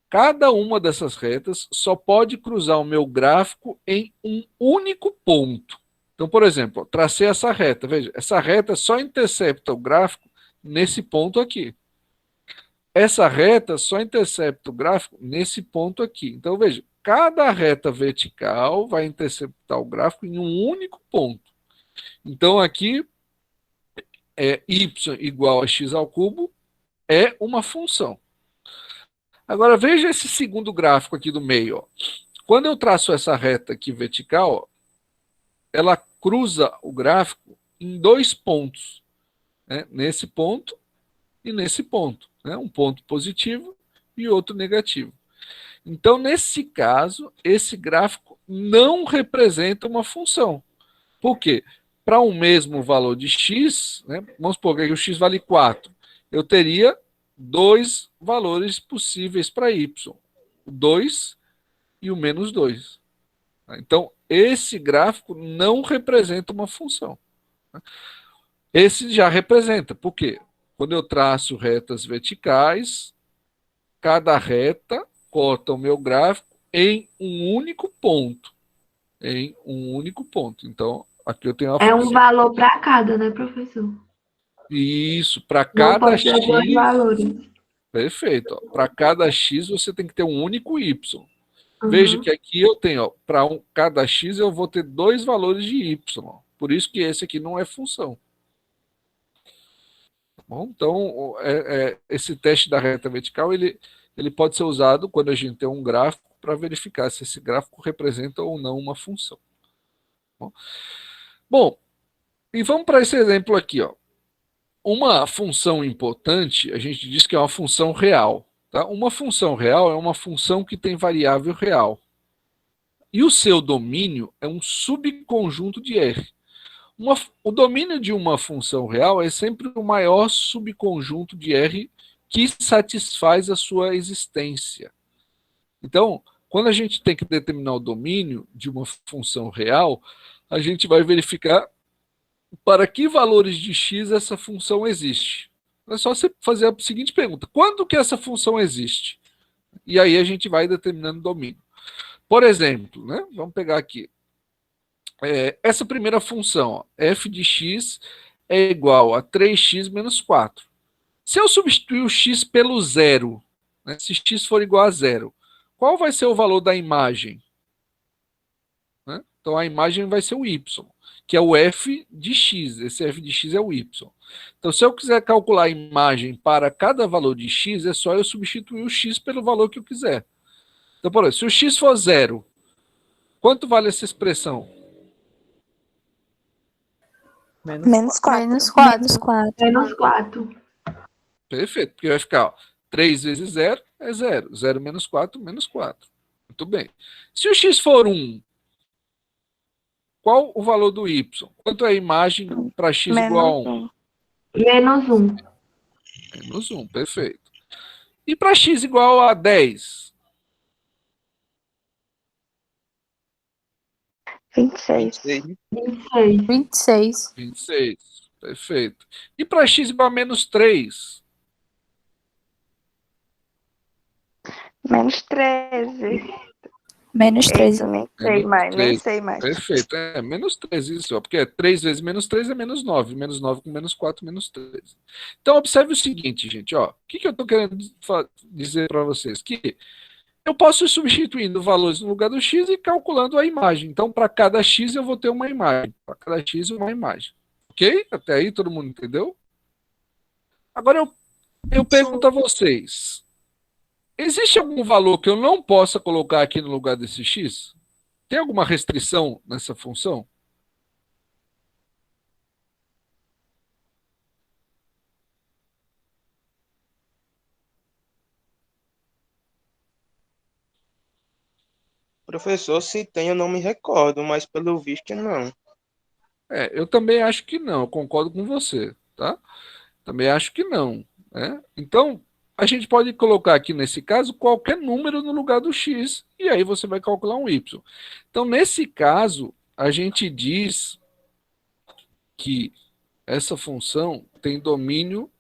cada uma dessas retas só pode cruzar o meu gráfico em um único ponto. Então, por exemplo, tracei essa reta. Veja, essa reta só intercepta o gráfico nesse ponto aqui. Essa reta só intercepta o gráfico nesse ponto aqui. Então, veja, cada reta vertical vai interceptar o gráfico em um único ponto. Então, aqui, y igual a x ao cubo é uma função. Agora, veja esse segundo gráfico aqui do meio. Ó. Quando eu traço essa reta aqui vertical, ó, ela cruza o gráfico em dois pontos. Né? Nesse ponto e nesse ponto. Né? Um ponto positivo e outro negativo. Então, nesse caso, esse gráfico não representa uma função. Por quê? Para um mesmo valor de x, né, vamos supor que o x vale 4, eu teria dois valores possíveis para y, o 2 e o menos 2. Então, esse gráfico não representa uma função. Esse já representa. Por quê? Quando eu traço retas verticais, cada reta corta o meu gráfico em um único ponto. Em um único ponto. Então, aqui eu tenho uma função. É um valor para cada, né, professor? Isso, para Não cada pode ter dois x. valores. Perfeito. Para cada x você tem que ter um único y. Uhum. Veja que aqui eu tenho, para cada x eu vou ter dois valores de y. Por isso que esse aqui não é função. Tá bom? Então, esse teste da reta vertical, ele pode ser usado quando a gente tem um gráfico para verificar se esse gráfico representa ou não uma função. Bom, e vamos para esse exemplo aqui, ó. Uma função importante, a gente diz que é uma função real. Tá? Uma função real é uma função que tem variável real. E o seu domínio é um subconjunto de R. O domínio de uma função real é sempre o maior subconjunto de R que satisfaz a sua existência. Então, quando a gente tem que determinar o domínio de uma função real, a gente vai verificar para que valores de x essa função existe. É só você fazer a seguinte pergunta: quando que essa função existe? E aí a gente vai determinando o domínio. Por exemplo, né, vamos pegar aqui. Essa primeira função, ó, f de x é igual a 3x menos 4. Se eu substituir o x pelo zero, né, se x for igual a zero, qual vai ser o valor da imagem? Né? Então a imagem vai ser o y, que é o f de x. Esse f de x é o y. Então, se eu quiser calcular a imagem para cada valor de x, é só eu substituir o x pelo valor que eu quiser. Então, por exemplo, se o x for zero, quanto vale essa expressão? Menos 4. Menos 4. Menos 4. Perfeito, porque vai ficar, ó, 3 vezes 0 é 0. 0 menos 4, menos 4. Muito bem. Se o x for 1, qual o valor do y? Quanto é a imagem para x igual a 1? Menos 1. Menos 1, perfeito. E para x igual a 10? 26. 26. 26. 26, perfeito. E para x igual a menos 3? Menos 13. Menos 13. Eita, nem sei mais, nem sei mais. Perfeito, menos 13, isso, ó, porque 3 vezes menos 3 é menos 9. Menos 9 com menos 4, menos 13. Então, observe o seguinte, gente, ó. O que eu estou querendo dizer para vocês? Que eu posso ir substituindo valores no lugar do x e calculando a imagem. Então, para cada x eu vou ter uma imagem. Para cada x, uma imagem. Ok? Até aí todo mundo entendeu? Agora eu pergunto a vocês. Existe algum valor que eu não possa colocar aqui no lugar desse x? Tem alguma restrição nessa função? Professor, se tem, eu não me recordo, mas pelo visto não. Eu também acho que não, eu concordo com você, tá? Também acho que não, né? Então, a gente pode colocar aqui, nesse caso, qualquer número no lugar do x, e aí você vai calcular um y. Então, nesse caso, a gente diz que essa função tem domínio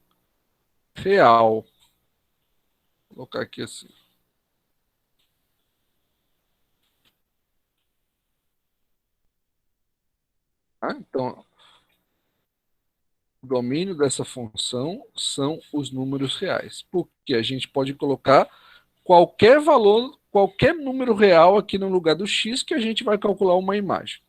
real. Vou colocar aqui assim. Então, o domínio dessa função são os números reais, porque a gente pode colocar qualquer valor, qualquer número real aqui no lugar do x que a gente vai calcular uma imagem.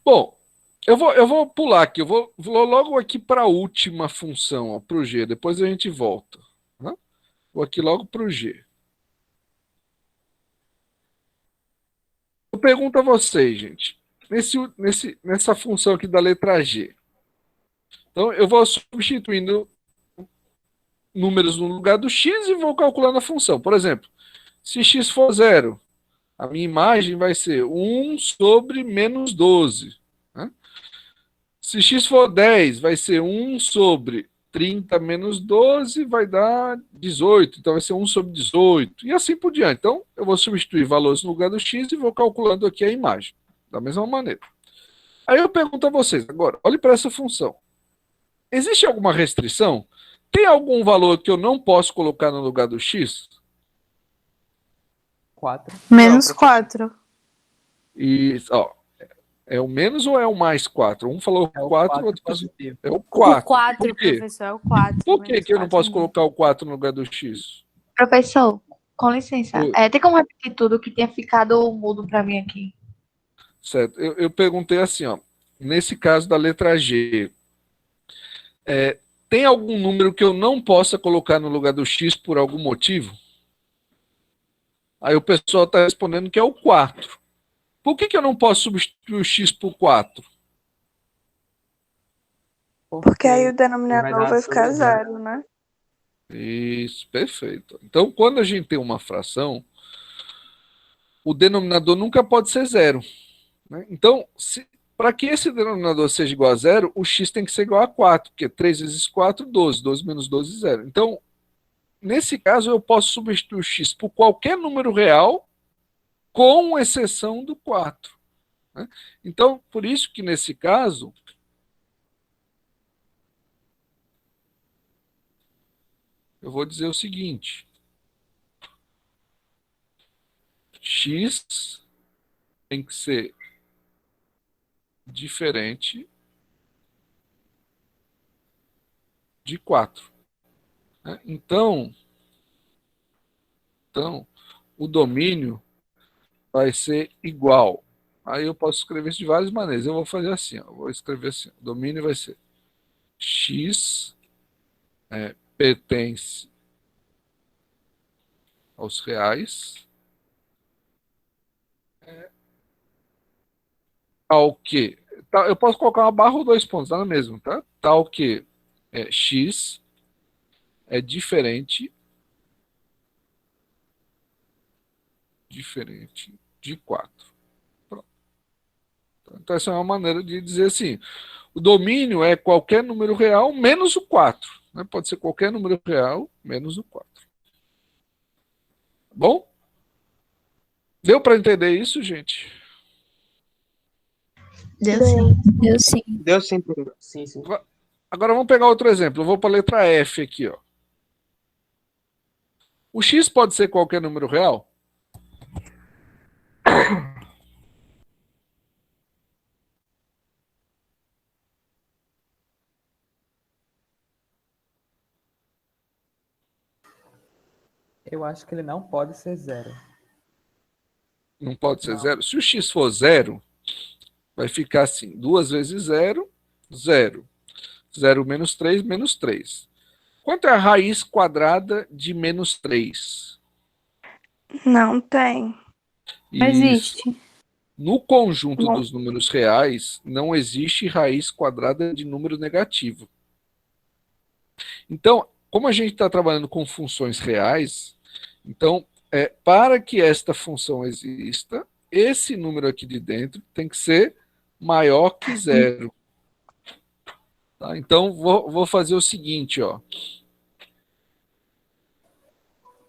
Bom, eu vou pular aqui, eu vou logo aqui para a última função, para o g, depois a gente volta. Né? Vou aqui logo para o g. Eu pergunto a vocês, gente, nessa função aqui da letra G. Então, eu vou substituindo números no lugar do x e vou calculando a função. Por exemplo, se x for 0, a minha imagem vai ser 1 sobre menos 12. Né? Se x for 10, vai ser 1 sobre 30 menos 12, vai dar 18. Então, vai ser 1 sobre 18. E assim por diante. Então, eu vou substituir valores no lugar do x e vou calculando aqui a imagem. Da mesma maneira. Aí eu pergunto a vocês, agora, olhe para essa função. Existe alguma restrição? Tem algum valor que eu não posso colocar no lugar do x? 4. Menos 4. E, ó, é o menos ou é o mais 4? Um falou É o 4, 4 o outro positivo. é o 4. O 4, Por quê? professor, é o 4. Por que eu não posso colocar o 4 no lugar do x? Professor, com licença. Oi. Tem como repetir tudo que tinha ficado mudo para mim aqui? Certo. Eu perguntei assim, ó, nesse caso da letra G, tem algum número que eu não possa colocar no lugar do x por algum motivo? Aí o pessoal está respondendo que é o 4. Por que eu não posso substituir o x por 4? Porque aí o vai denominador dar vai ficar tudo, né? 0, né? Isso, perfeito. Então, quando a gente tem uma fração, o denominador nunca pode ser 0. Né? Então, para que esse denominador seja igual a 0, o x tem que ser igual a 4, porque 3 vezes 4, 12. 12 menos 12, 0. Então, nesse caso, eu posso substituir o x por qualquer número real, com exceção do 4. Né? Então, por isso que nesse caso, eu vou dizer o seguinte: x tem que ser diferente de 4. Né? Então, o domínio vai ser igual. Aí eu posso escrever isso de várias maneiras. Eu vou fazer assim, ó. Vou escrever assim. O domínio vai ser x pertence aos reais tal que... Eu posso colocar uma barra ou 2 pontos, tá mesmo, tá? Tal que x é diferente de 4. Pronto. Então essa é uma maneira de dizer assim: o domínio é qualquer número real menos o 4. Né? Pode ser qualquer número real menos o 4. Tá bom? Deu para entender isso, gente? Deu sim. Deu sim. Deu sim, Pedro. Sim, sim. Agora vamos pegar outro exemplo. Eu vou para a letra F aqui, ó. O x pode ser qualquer número real? Eu acho que ele não pode ser 0. Não pode ser Não. 0? Se o x for 0, vai ficar assim: 2 vezes 0, 0. 0 menos 3, menos 3. Quanto é a raiz quadrada de menos 3? Não tem. Não existe. No conjunto Não. dos números reais, não existe raiz quadrada de número negativo. Então, como a gente está trabalhando com funções reais, então, para que esta função exista, esse número aqui de dentro tem que ser maior que 0. Tá? Então, vou fazer o seguinte, ó.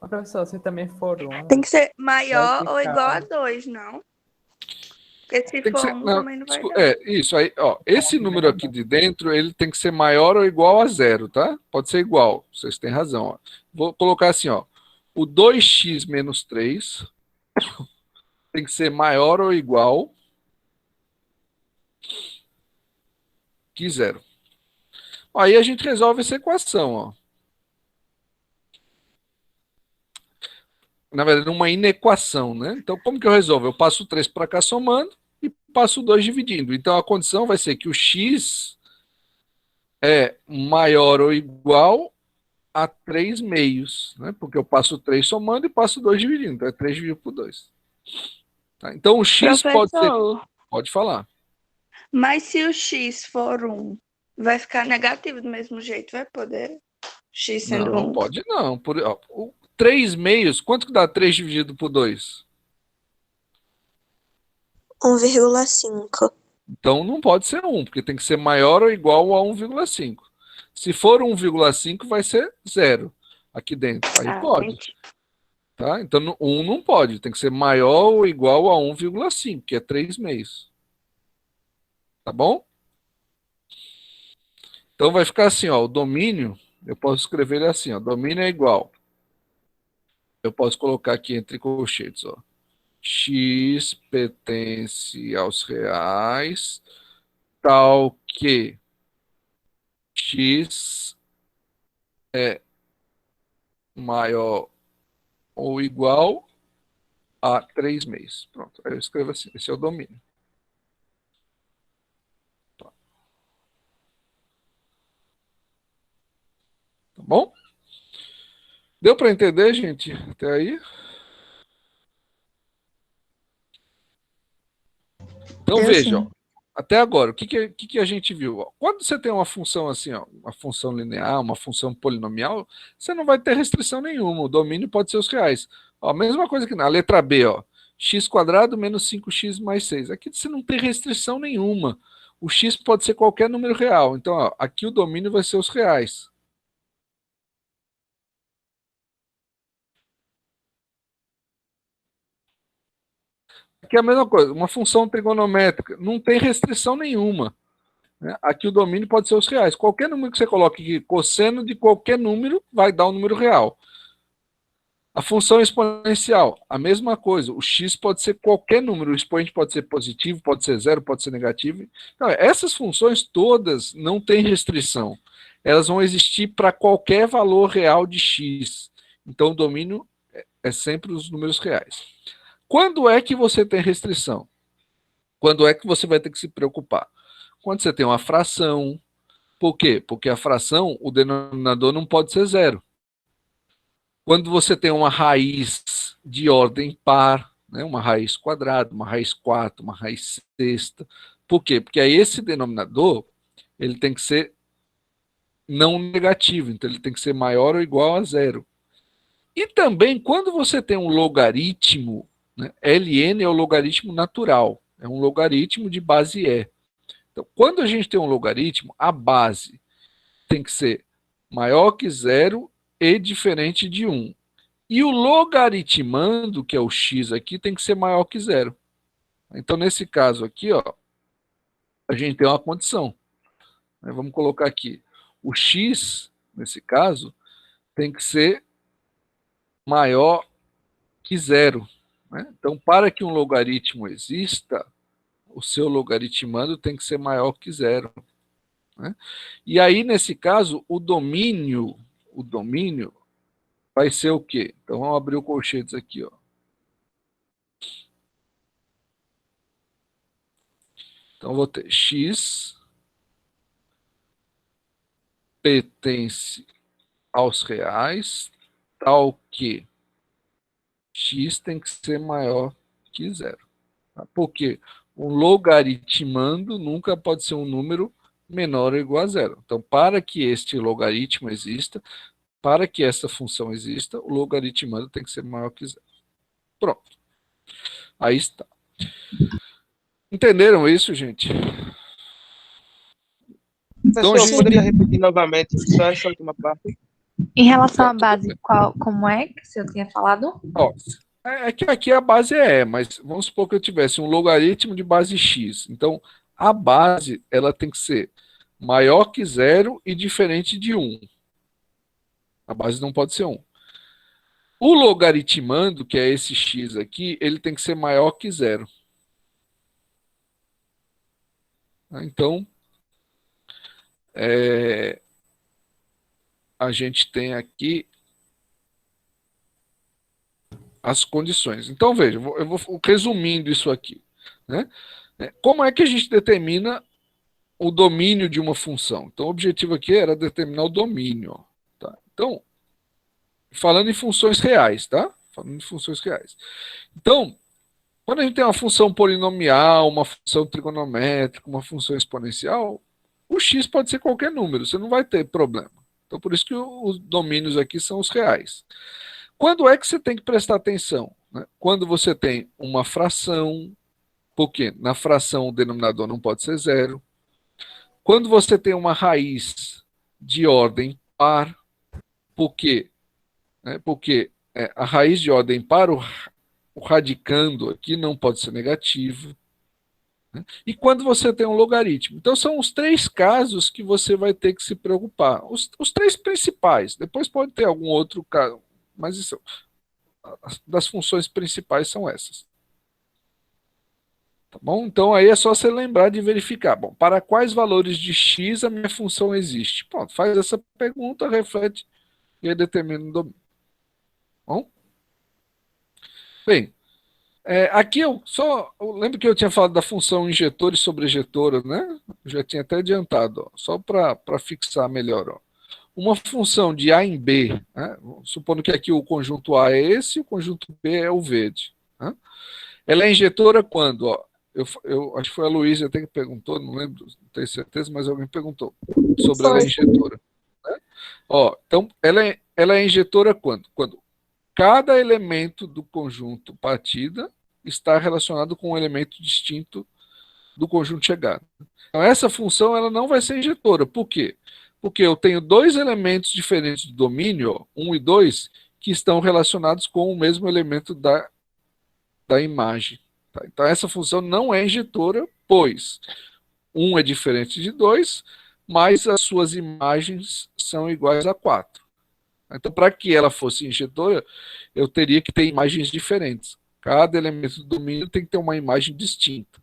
Ô, professor, se também for 1, Tem que ser maior vai ou igual a ficar... 2, não? Porque se Tem que for ser, 1 não, também não vai dar. isso aí, ó. Esse número aqui de dentro, ele tem que ser maior ou igual a 0, tá? Pode ser igual, vocês têm razão, ó. Vou colocar assim, ó. O 2x menos 3 tem que ser maior ou igual que 0. Aí a gente resolve essa equação, ó. Na verdade, uma inequação, né? Então, como que eu resolvo? Eu passo o 3 para cá somando e passo o 2 dividindo. Então, a condição vai ser que o x é maior ou igual a 3 meios, né? Porque eu passo 3 somando e passo 2 dividindo. Então, é 3 dividido por 2. Tá? Então, o x pode ser... Professor, Pode falar. mas se o x for 1, vai ficar negativo do mesmo jeito? Vai poder? X sendo Não, 1. pode não. O 3 meios, quanto que dá 3 dividido por 2? 1,5. Então não pode ser 1, porque tem que ser maior ou igual a 1,5. Se for 1,5, vai ser 0 aqui dentro. Aí pode. Entendi. Tá? Então 1 não pode, tem que ser maior ou igual a 1,5, que é 3 meios. Tá bom? Então vai ficar assim, ó, o domínio, eu posso escrever ele assim, ó, domínio é igual. Eu posso colocar aqui entre colchetes, ó. X pertence aos reais, tal que x é maior ou igual a 3 meios. Pronto, aí eu escrevo assim, esse é o domínio. Tá bom? Deu para entender, gente? Até aí? Então Eu veja, sim. ó, até agora, o que a gente viu? Ó? Quando você tem uma função assim, ó, uma função linear, uma função polinomial, você não vai ter restrição nenhuma. O domínio pode ser os reais. Ó, a mesma coisa que na letra B, ó, x² menos 5x mais 6. Aqui você não tem restrição nenhuma. O x pode ser qualquer número real. Então, ó, aqui o domínio vai ser os reais. Aqui é a mesma coisa, uma função trigonométrica, não tem restrição nenhuma. Né? Aqui o domínio pode ser os reais. Qualquer número que você coloque aqui, cosseno de qualquer número, vai dar um número real. A função exponencial, a mesma coisa. O x pode ser qualquer número, o expoente pode ser positivo, pode ser zero, pode ser negativo. Então, essas funções todas não têm restrição. Elas vão existir para qualquer valor real de x. Então, o domínio é sempre os números reais. Quando é que você tem restrição? Quando é que você vai ter que se preocupar? Quando você tem uma fração. Por quê? Porque a fração, o denominador não pode ser zero. Quando você tem uma raiz de ordem par, né, uma raiz quadrada, uma raiz 4, uma raiz sexta. Por quê? Porque aí esse denominador ele tem que ser não negativo, então ele tem que ser maior ou igual a zero. E também, quando você tem um logaritmo, né, ln é o logaritmo natural, é um logaritmo de base e. Então, quando a gente tem um logaritmo, a base tem que ser maior que zero e diferente de 1. E o logaritmando, que é o x aqui, tem que ser maior que zero. Então, nesse caso aqui, ó, a gente tem uma condição. Vamos colocar aqui. O x, nesse caso, tem que ser maior que zero. Né? Então, para que um logaritmo exista, o seu logaritmando tem que ser maior que zero. Né? E aí, nesse caso, o domínio vai ser o quê? Então, vamos abrir o colchetes aqui. Ó. Então, eu vou ter x pertence aos reais, tal que x tem que ser maior que zero. Tá? Por quê? Um logaritmando nunca pode ser um número menor ou igual a zero. Então, para que este logaritmo exista, para que essa função exista, o logaritmando tem que ser maior que zero. Pronto. Aí está. Entenderam isso, gente? Professor, Então, poderia repetir novamente só essa última parte? Em relação à base, como é que você tinha falado? Ó, é que aqui a base é, mas vamos supor que eu tivesse um logaritmo de base x. Então, a base ela tem que ser maior que zero e diferente de 1. A base não pode ser 1. O logaritmando, que é esse x aqui, ele tem que ser maior que zero. Então, a gente tem aqui as condições. Então, veja, eu vou resumindo isso aqui. Né? Como é que a gente determina o domínio de uma função? Então, o objetivo aqui era determinar o domínio. Ó, tá? Então, falando em funções reais, tá? Falando em funções reais. Então, quando a gente tem uma função polinomial, uma função trigonométrica, uma função exponencial, o x pode ser qualquer número, você não vai ter problema. Então, por isso que os domínios aqui são os reais. Quando é que você tem que prestar atenção? Né? Quando você tem uma fração, porque na fração o denominador não pode ser zero. Quando você tem uma raiz de ordem par, por quê? Porque a raiz de ordem par, o radicando aqui não pode ser negativo. Né? E quando você tem um logaritmo. Então, são os 3 casos que você vai ter que se preocupar. Os 3 principais. Depois pode ter algum outro caso. Mas isso, das funções principais são essas. Tá bom? Então, aí é só você lembrar de verificar. Bom, para quais valores de x a minha função existe? Pronto, faz essa pergunta, reflete e aí determina o domínio. Bom? Bem, aqui eu lembro que eu tinha falado da função injetor e sobrejetora, né? Eu já tinha até adiantado, ó, só para fixar melhor. Ó. Uma função de A em B, né? Supondo que aqui o conjunto A é esse, o conjunto B é o verde. Né? Ela é injetora quando? Ó, eu acho que foi a Luísa até que perguntou, não lembro, não tenho certeza, mas alguém perguntou sobre ela Foi. injetora. Né? Ó, então, ela é injetora quando? Quando cada elemento do conjunto partida está relacionado com um elemento distinto do conjunto chegada. Então, essa função ela não vai ser injetora. Por quê? Porque eu tenho dois elementos diferentes do domínio, ó, 1 e 2, que estão relacionados com o mesmo elemento da imagem. Tá? Então, essa função não é injetora, pois 1 é diferente de 2, mas as suas imagens são iguais a 4. Então, para que ela fosse injetora, eu teria que ter imagens diferentes. Cada elemento do domínio tem que ter uma imagem distinta.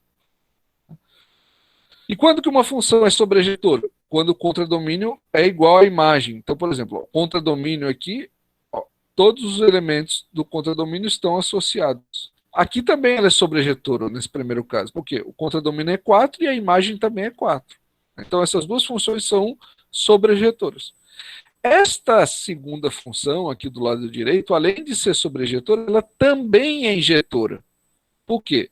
E quando que uma função é sobrejetora? Quando o contradomínio é igual à imagem. Então, por exemplo, o contradomínio aqui, ó, todos os elementos do contradomínio estão associados. Aqui também ela é sobrejetora, nesse primeiro caso. Por quê? O contradomínio é 4 e a imagem também é 4. Então, essas duas funções são sobrejetoras. Esta segunda função, aqui do lado direito, além de ser sobrejetora, ela também é injetora. Por quê?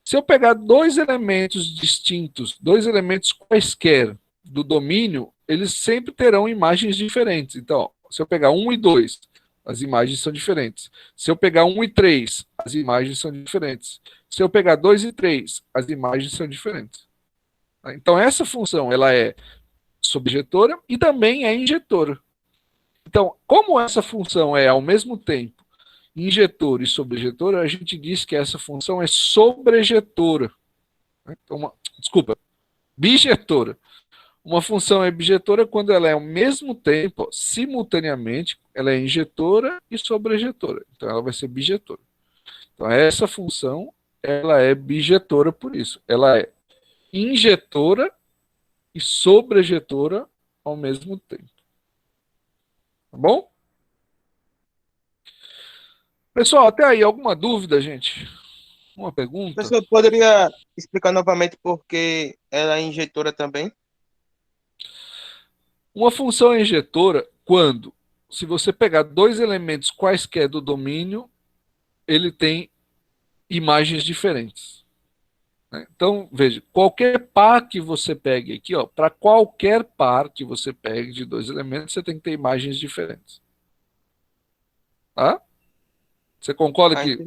Se eu pegar dois elementos distintos, dois elementos quaisquer do domínio, eles sempre terão imagens diferentes. Então, se eu pegar 1 e 2, as imagens são diferentes. Se eu pegar 1 e 3, as imagens são diferentes. Se eu pegar 2 e 3, as imagens são diferentes. Então, essa função ela é sobrejetora e também é injetora. Então, como essa função é, ao mesmo tempo, injetora e sobrejetora, a gente diz que essa função é sobrejetora. Então, desculpa, bijetora. Uma função é bijetora quando ela é ao mesmo tempo, simultaneamente, ela é injetora e sobrejetora. Então, ela vai ser bijetora. Então, essa função, ela é bijetora por isso. Ela é injetora e sobrejetora ao mesmo tempo. Tá bom? Pessoal, até aí, alguma dúvida, gente? Uma pergunta? Professor, poderia explicar novamente por que ela é injetora também? Uma função é injetora quando, se você pegar dois elementos quaisquer do domínio, ele tem imagens diferentes. Né? Então, veja, qualquer par que você pegue aqui, para qualquer par que você pegue de dois elementos, você tem que ter imagens diferentes. Tá? Você concorda que...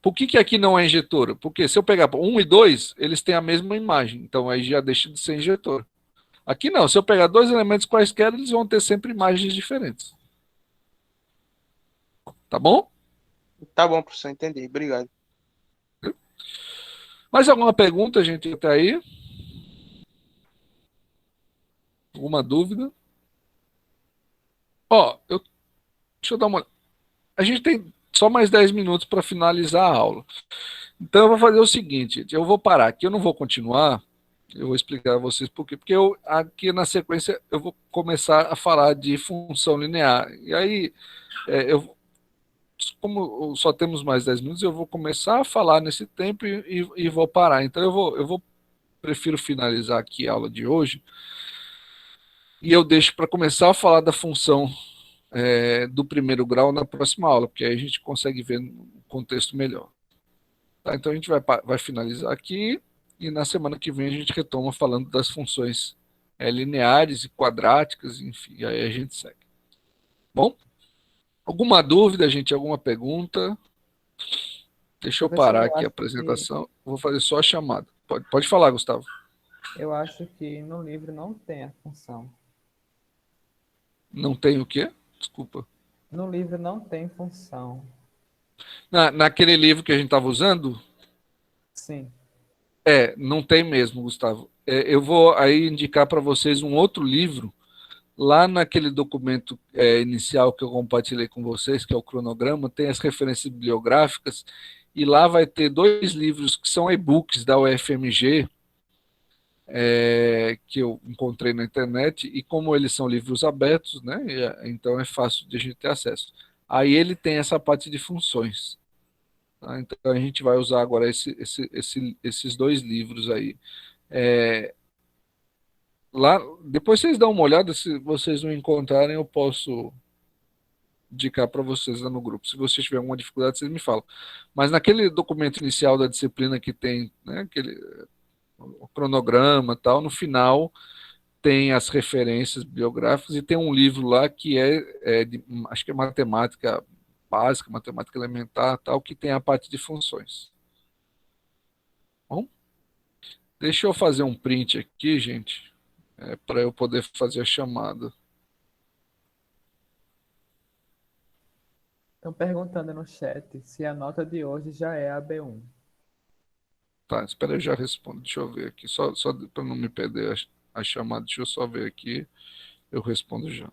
Por que aqui não é injetora? Porque se eu pegar 1 e 2, eles têm a mesma imagem. Então aí já deixa de ser injetora. Aqui não. Se eu pegar dois elementos quaisquer, eles vão ter sempre imagens diferentes. Tá bom? Tá bom, professor. Entendi. Obrigado. Mais alguma pergunta, gente, até aí? Alguma dúvida? Deixa eu dar uma... A gente tem só mais 10 minutos para finalizar a aula. Então eu vou fazer o seguinte, eu vou parar aqui, eu não vou continuar, eu vou explicar a vocês por quê. Porque eu, aqui na sequência eu vou começar a falar de função linear. E aí, como só temos mais 10 minutos, eu vou começar a falar nesse tempo e vou parar. Então eu prefiro finalizar aqui a aula de hoje e eu deixo para começar a falar da função do primeiro grau na próxima aula, porque aí a gente consegue ver no contexto melhor. Tá? Então a gente vai finalizar aqui e na semana que vem a gente retoma falando das funções lineares e quadráticas, enfim, aí a gente segue. Bom? Alguma dúvida, gente? Alguma pergunta? Deixa eu parar aqui a apresentação. Vou fazer só a chamada. Pode falar, Gustavo. Eu acho que no livro não tem a função. Não tem o quê? Desculpa. No livro não tem função. Naquele livro que a gente estava usando? Sim. Não tem mesmo, Gustavo. Eu vou aí indicar para vocês um outro livro, lá naquele documento inicial que eu compartilhei com vocês, que é o cronograma, tem as referências bibliográficas, e lá vai ter dois livros que são e-books da UFMG, que eu encontrei na internet, e como eles são livros abertos, né, então é fácil de a gente ter acesso. Aí ele tem essa parte de funções. Tá? Então a gente vai usar agora esses dois livros aí. Lá, depois vocês dão uma olhada, se vocês não encontrarem, eu posso indicar para vocês lá no grupo. Se vocês tiverem alguma dificuldade, vocês me falam. Mas naquele documento inicial da disciplina que tem, né, aquele o cronograma e tal, no final tem as referências biográficas e tem um livro lá que acho que é matemática básica, matemática elementar, tal, que tem a parte de funções. Bom, deixa eu fazer um print aqui, gente, para eu poder fazer a chamada. Estão perguntando no chat se a nota de hoje já é a B1. Tá, espera, eu já respondo. Deixa eu ver aqui, só para não me perder a chamada, deixa eu só ver aqui, eu respondo já.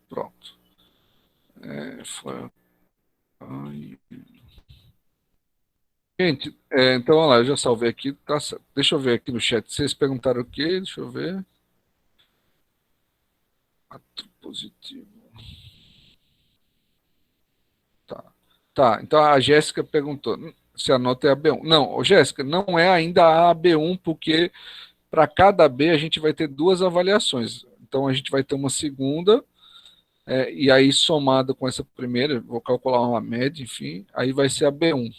Pronto. Foi... Ai. Gente, então, olha lá, eu já salvei aqui, tá certo. Deixa eu ver aqui no chat, vocês perguntaram o quê? Deixa eu ver. Ato positivo. Tá, então a Jéssica perguntou se a nota é a B1. Não, Jéssica, não é ainda a B1, porque para cada B a gente vai ter duas avaliações. Então a gente vai ter uma segunda, e aí somada com essa primeira, vou calcular uma média, enfim, aí vai ser a B1.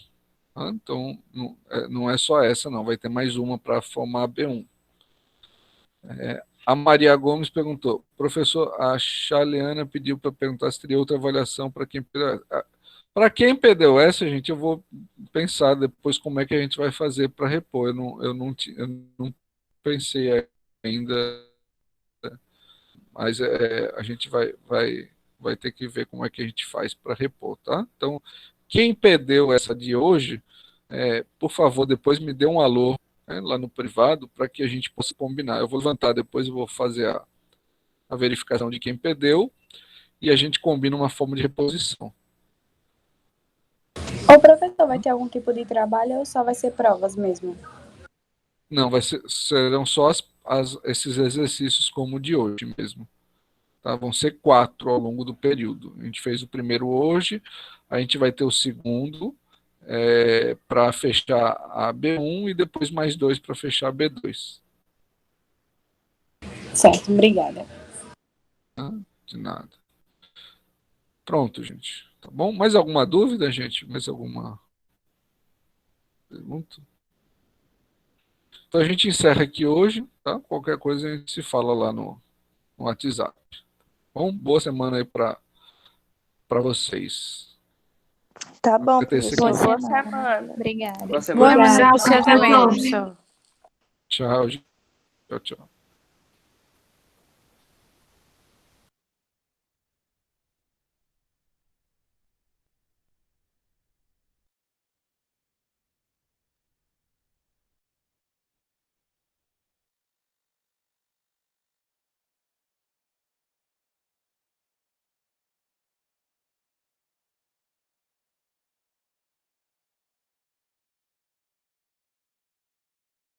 Tá? Então não é só essa, não, vai ter mais uma para formar a B1. A Maria Gomes perguntou, professor, a Chaleana pediu para perguntar se teria outra avaliação para quem perdeu. Para quem perdeu essa, gente, eu vou pensar depois como é que a gente vai fazer para repor. Eu não pensei ainda, mas a gente vai ter que ver como é que a gente faz para repor, tá? Então, quem perdeu essa de hoje, por favor, depois me dê um alô, né, lá no privado, para que a gente possa combinar. Eu vou levantar depois, eu vou fazer a verificação de quem perdeu e a gente combina uma forma de reposição. O professor vai ter algum tipo de trabalho ou só vai ser provas mesmo? Não, serão só esses exercícios como o de hoje mesmo. Tá? Vão ser 4 ao longo do período. A gente fez o primeiro hoje, a gente vai ter o segundo para fechar a B1 e depois mais 2 para fechar a B2. Certo, obrigada. De nada. Pronto, gente. Tá bom? Mais alguma dúvida, gente? Mais alguma pergunta? Então a gente encerra aqui hoje, tá? Qualquer coisa a gente se fala lá no WhatsApp. Bom, boa semana aí para vocês. Tá bom, Até professor. segunda. Boa semana. Obrigada. Boa semana. Boa semana, professor. Tchau, gente. Tchau, tchau.